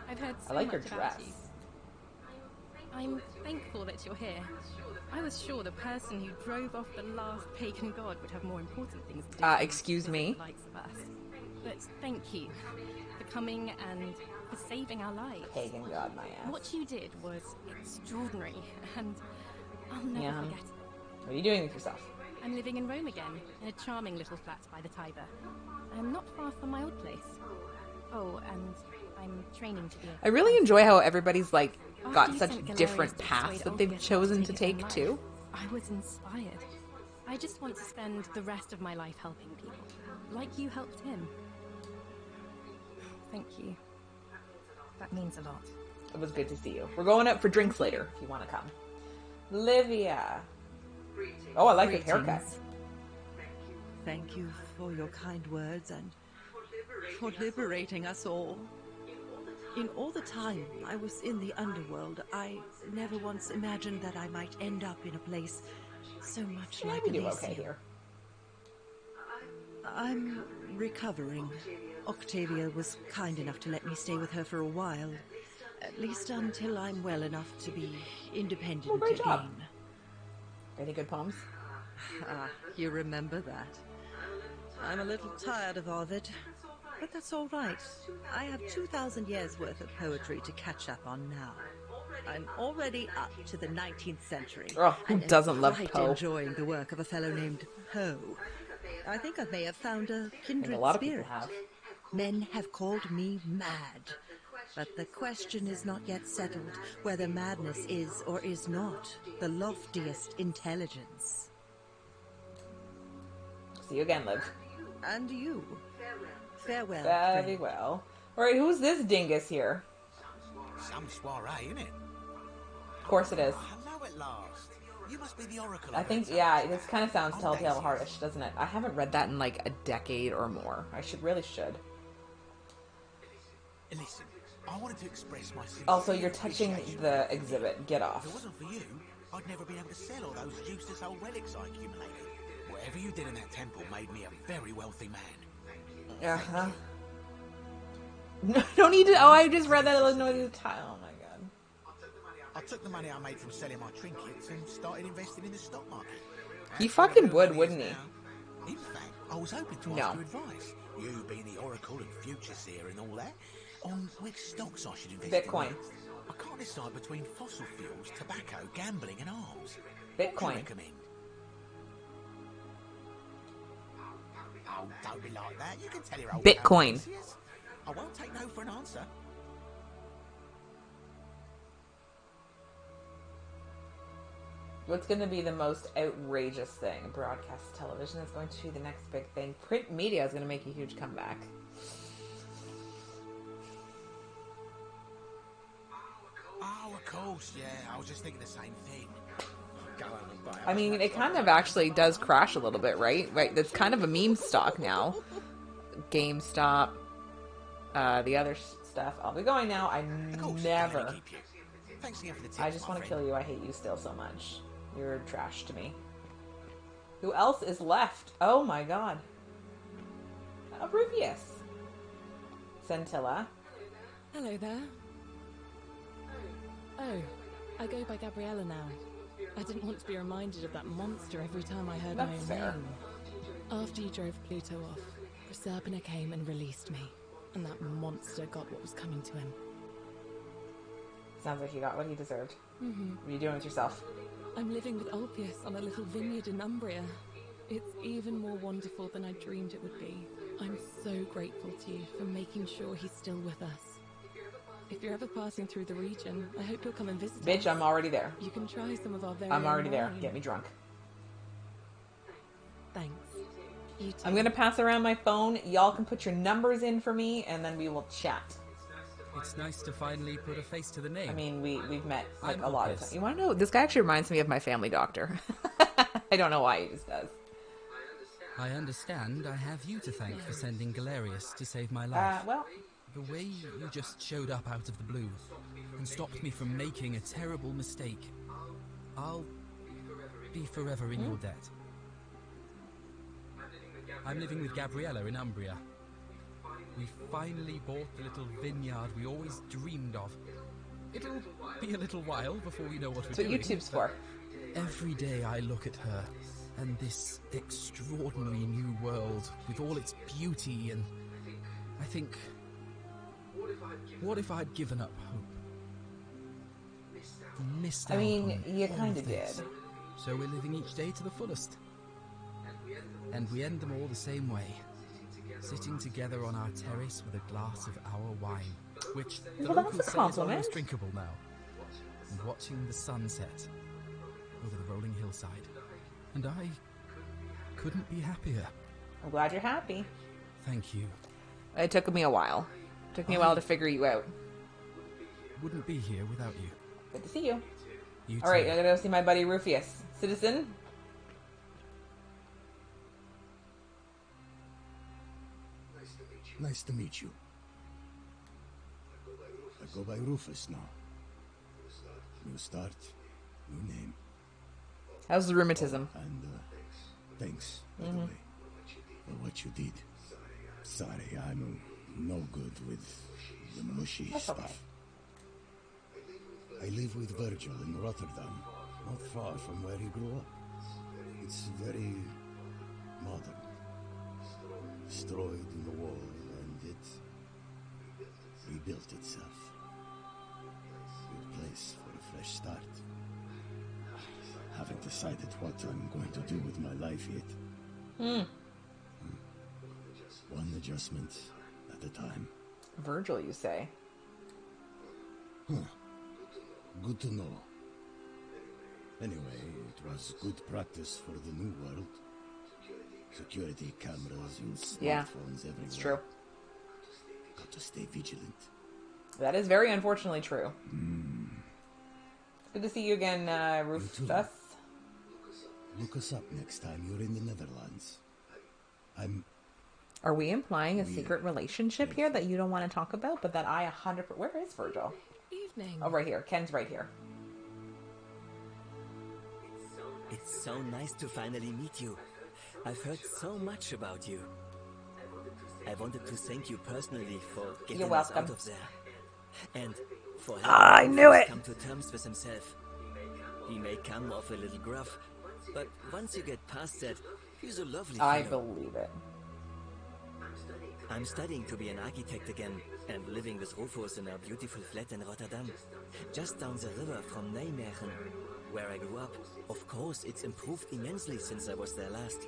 I've heard so I like your much about dress. you. I'm thankful that you're here. I was sure the person who drove off the last pagan god would have more important things to do. than Excuse visit me? the likes of us. But thank you for coming and for saving our lives. Pagan god, my ass. What you did was extraordinary, and I'll never Yeah. forget it. What are you doing with yourself? I'm living in Rome again, in a charming little flat by the Tiber. I am not far from my old place. Oh, and I'm training to be a... I really enjoy how everybody's like After got you such sent Galerius different to paths persuade that they've Ulfius chosen to take his take own too. life, I was inspired. I just want to spend the rest of my life helping people, like you helped him. Thank you. That means a lot. It was good to see you. We're going out for drinks later if you want to come. Livia. Oh, I like your haircut. Thank you for your kind words and for liberating us all. In all the time I was in the underworld, I never once imagined that I might end up in a place so much like we do Elysium. okay here. I'm recovering. Octavia was kind enough to let me stay with her for a while. At least until I'm well enough to be independent Well, great again. job. Any good poems? You remember that. I'm a little tired of Ovid, but that's all right. I have 2,000 years worth of poetry to catch up on now. I'm already up to the 19th century. Oh, who and am doesn't love quite Poe? enjoying the work of a fellow named Poe. I think I may have found a kindred a lot of spirit. people have. Men have called me mad. But the question is not yet settled whether madness is or is not the loftiest intelligence. See you again, Liv. And you. Farewell. Very well. Alright, who's this dingus here? Some soiree, isn't it? Of course it is. Hello at last. You must be the Oracle. I think, yeah, this kind of sounds Telltale Heartish, doesn't it? I haven't read that in like a decade or more. I really should. Listen, I wanted to express my Also, you're touching the exhibit. Get off. If it wasn't for you, I'd never been able to sell all those useless old relics I accumulated. Whatever you did in that temple made me a very wealthy man. Uh-huh. No need to... Oh, I just read that. No need to tile. Oh my god. I took the money I made from selling my trinkets and started investing in the stock market. He fucking would, wouldn't he? In fact, I was hoping to ask your advice. You being the Oracle and future seer and all that, on which stocks I should invest Bitcoin. in. I can't decide between fossil fuels, tobacco, gambling and arms. What do Bitcoin. you recommend? Oh, don't be like that. You can tell your old Bitcoin. pal, yes. I won't take no for an answer. What's going to be the most outrageous thing? Broadcast television is going to be the next big thing. Print media is going to make a huge comeback. Oh, of course, yeah. I was just thinking the same thing. Go home and buy I mean, it kind of actually does crash a little bit, right? Right, that's kind of a meme stock now. GameStop, the other stuff. I'll be going now. I never. Thanks again for the tips, I just my want to friend. kill you. I hate you still so much. You're trash to me. Who else is left? Oh my god. Rubius. Centilla. Hello there. Oh, I go by Gabriella now. I didn't want to be reminded of that monster every time I heard my That's own fair. name. After you drove Pluto off, Proserpina came and released me, and that monster got what was coming to him. Sounds like he got what he deserved. Mm-hmm. What are you doing with yourself? I'm living with Ulfius on a little vineyard in Umbria. It's even more wonderful than I dreamed it would be. I'm so grateful to you for making sure he's still with us. If you're ever passing through the region, I hope you'll come and visit us. Bitch, I'm already there. You can try some of our very I'm already own there. wine. Get me drunk. Thanks. You too. I'm going to pass around my phone. Y'all can put your numbers in for me, and then we will chat. It's nice to finally put a face to the name. I mean, we've met like I'm a lot of Ulfius. times. You want to know? This guy actually reminds me of my family doctor. I don't know why he just does. I understand I have you to thank for sending Galerius to save my life. Well... The way you just showed up out of the blue and stopped me from making a terrible mistake, I'll be forever in your debt. I'm living with Gabriella in Umbria. We finally bought the little vineyard we always dreamed of. It'll be a little while before we know what we're doing. That's what YouTube's for. Every day I look at her and this extraordinary new world with all its beauty, and I think, what if I'd given up hope? Missed out. I mean, on you all kind of this. did. So we're living each day to the fullest. And we end them all the same way. sitting together on our terrace with a glass of our wine, which the Well, that's locals a say is compliment. almost drinkable now, and watching the sunset over the rolling hillside. And I couldn't be happier. I'm glad you're happy. Thank you. It took me a while. It took me a while to figure you out. Wouldn't be here without you. Good to see you. You All right, too. I'm gonna go see my buddy Rufius. Citizen. Nice to meet you. I go by Rufus now. New start, new name. How's the rheumatism? And thanks, by the Mhm. way, for what you did. Sorry, I'm no good with the mushy That's stuff. okay. I live with Virgil in Rotterdam, not far from where he grew up. It's very modern. Destroyed in the war, and it rebuilt itself. Good place for a fresh start. Haven't decided what I'm going to do with my life yet. One adjustment at a time. Virgil, you say? Huh. Good to know. Anyway, it was good practice for the new world. Security cameras and smartphones Yeah, everywhere. it's true. Got to stay vigilant. That is very unfortunately true. It's good to see you again, Rufus. Look us up next time you're in the Netherlands. Are we implying a secret relationship here that you don't want to talk about, but that I 100%... Where is Virgil? Evening. Oh, right here. Ken's right here. It's so nice to finally meet you. I've heard so much about you. I wanted to thank you personally for getting You're us welcome. out of there. And for I helping knew Rufus it. come to terms with himself. He may come off a little gruff, but once you get past that, he's a lovely I fellow. believe it. I'm studying to be an architect again and living with Rufus in our beautiful flat in Rotterdam, just down the river from Nijmegen, where I grew up. Of course, it's improved immensely since I was there last.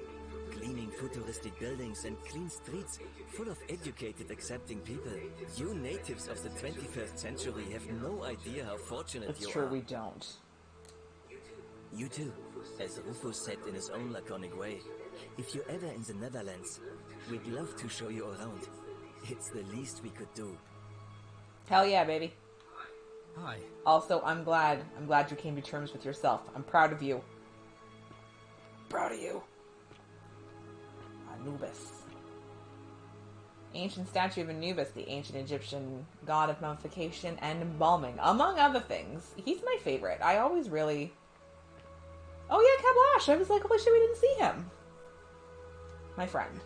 Gleaming futuristic buildings and clean streets full of educated, accepting people. You natives of the 21st century have no idea how fortunate It's you true, are. we don't. You too, as Rufus said in his own laconic way. If you're ever in the Netherlands, we'd love to show you around. It's the least we could do. Hell yeah, baby. Hi. Also, I'm glad you came to terms with yourself. I'm proud of you. Proud of you. Anubis. Ancient statue of Anubis, the ancient Egyptian god of mummification and embalming, among other things. He's my favorite. I always really... Oh yeah, Kablash! I was like, holy shit, we didn't see him. My friend.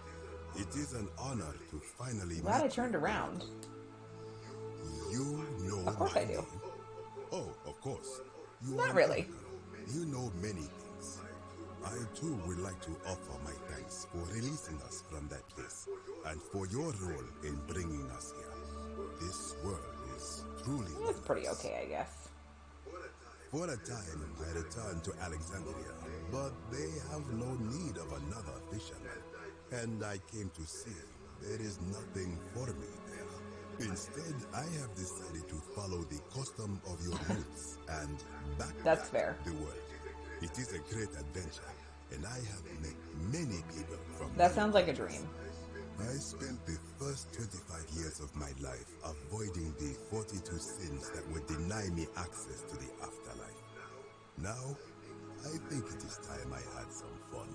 It is an honor to finally Glad I meet turned around. You know Of course my I do. name. Oh, of course. You Not are really. Monica. You know many things. I too would like to offer my thanks for releasing us from that place and for your role in bringing us here. This world is truly It's pretty okay, I guess. For a time, I returned to Alexandria, but they have no need of another fisherman. And I came to see there is nothing for me there. Instead, I have decided to follow the custom of your roots and That's backpack fair. the world. It is a great adventure, and I have met many people from That sounds like a dream. I spent the first 25 years of my life avoiding the 42 sins that would deny me access to the afterlife. Now, I think it is time I had some fun.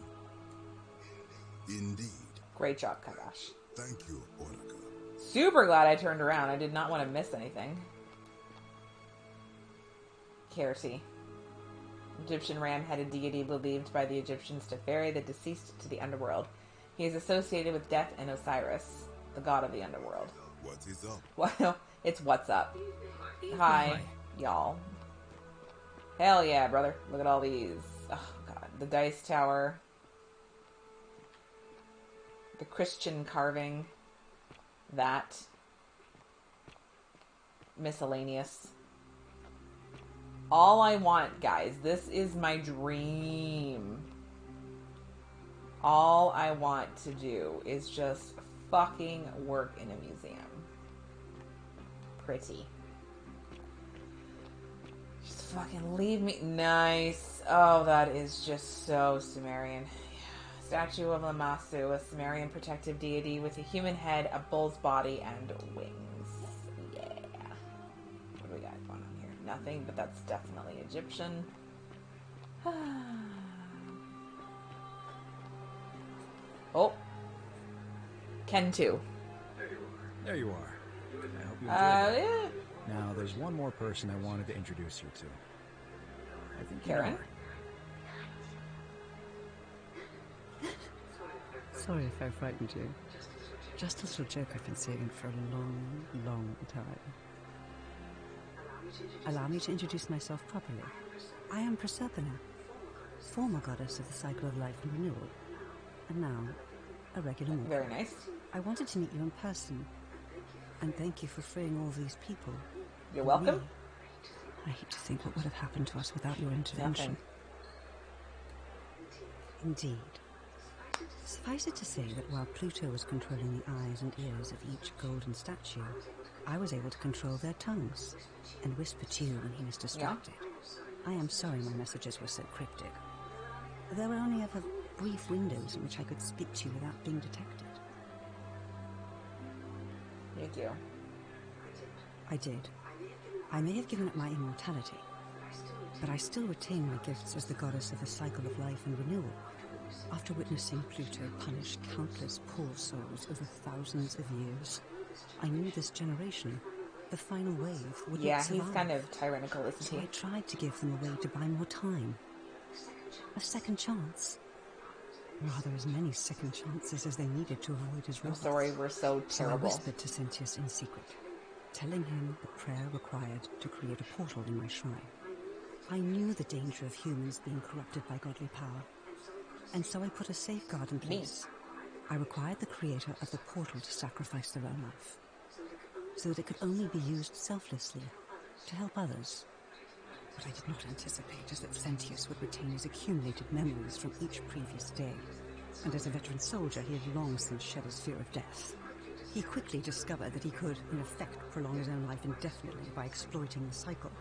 Indeed. Great job, Kadash. Thank you, Oracle. Super glad I turned around. I did not want to miss anything. Kerti. Egyptian ram-headed deity believed by the Egyptians to ferry the deceased to the underworld. He is associated with death and Osiris, the god of the underworld. What is up? Well, it's what's up. Hi, y'all. Hell yeah, brother. Look at all these. Oh, God. The dice tower. The Christian carving. That. Miscellaneous. All I want, guys, this is my dream. All I want to do is just fucking work in a museum. Pretty. Just fucking leave me. Nice. Oh, that is just so Sumerian. Yeah. Statue of Lamassu, a Sumerian protective deity with a human head, a bull's body, and wings. Yeah. What do we got going on here? Nothing, but that's definitely Egyptian. Oh. Ken 2. There you are. I hope you enjoyed it. Now, there's one more person I wanted to introduce you to. I think you know Karen? her. Sorry if I frightened you. Just a little joke I've been saving for a long, long time. Allow me to introduce myself properly. I am Proserpina, former goddess of the cycle of life and renewal, and now a regular mortal. Very nice. I wanted to meet you in person, and thank you for freeing all these people. You're welcome. Me. I hate to think what would have happened to us without your intervention. Indeed. Suffice it to say that while Pluto was controlling the eyes and ears of each golden statue, I was able to control their tongues and whisper to you when he was distracted. I am sorry my messages were so cryptic. There were only ever brief windows in which I could speak to you without being detected. You do. I did. I may have given up my immortality, but I still retain my gifts as the goddess of the cycle of life and renewal. After witnessing Pluto punish countless poor souls over thousands of years, I knew this generation, the final wave, would not survive. He's kind of tyrannical, isn't So he? I tried to give them a way to buy more time. A second chance. Rather, as many second chances as they needed to avoid his wrath. I'm sorry, we're so terrible. So I whispered to Sentius in secret, telling him the prayer required to create a portal in my shrine. I knew the danger of humans being corrupted by godly power, and so I put a safeguard in place. I required the creator of the portal to sacrifice their own life, so that it could only be used selflessly to help others. What I did not anticipate is that Sentius would retain his accumulated memories from each previous day, and as a veteran soldier he had long since shed his fear of death. He quickly discovered that he could, in effect, prolong his own life indefinitely by exploiting the cycle.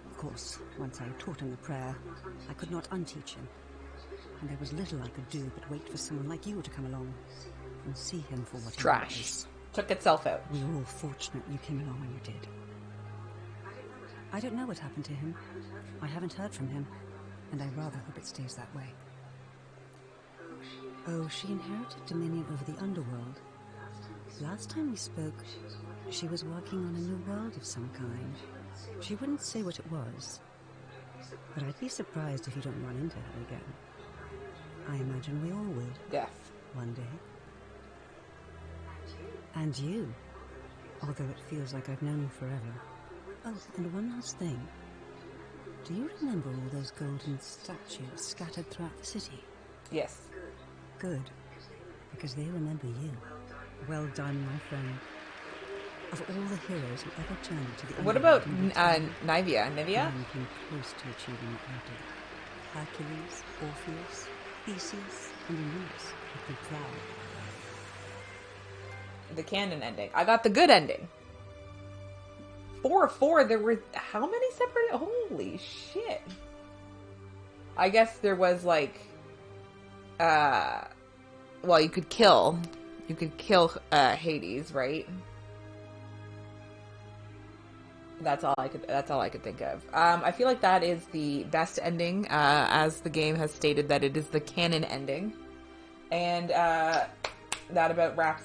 Of course, once I had taught him the prayer, I could not unteach him, and there was little I could do but wait for someone like you to come along and see him for what he Trash. was. Took itself out. We were all fortunate you came along when you did. I don't know what happened to him. I haven't heard from him, and I rather hope it stays that way. Oh, she inherited dominion over the underworld. Last time we spoke, she was working on a new world of some kind. She wouldn't say what it was, but I'd be surprised if you don't run into her again. I imagine we all will. Death. One day. And you, although it feels like I've known you forever. Oh, and one last thing. Do you remember all those golden statues scattered throughout the city? Yes. Good, because they remember you. Well done, my friend. Of all the heroes who ever journeyed to the What about underworld Nivea? none came close to achieving what you did. Hercules, Orpheus, Theseus, and Aeneas would be proud. The canon ending. I got the good ending. 4 of 4. There were how many separate? Holy shit! I guess there was like, well, you could kill Hades, right? That's all I could think of. I feel like that is the best ending, as the game has stated that it is the canon ending, and that about wraps it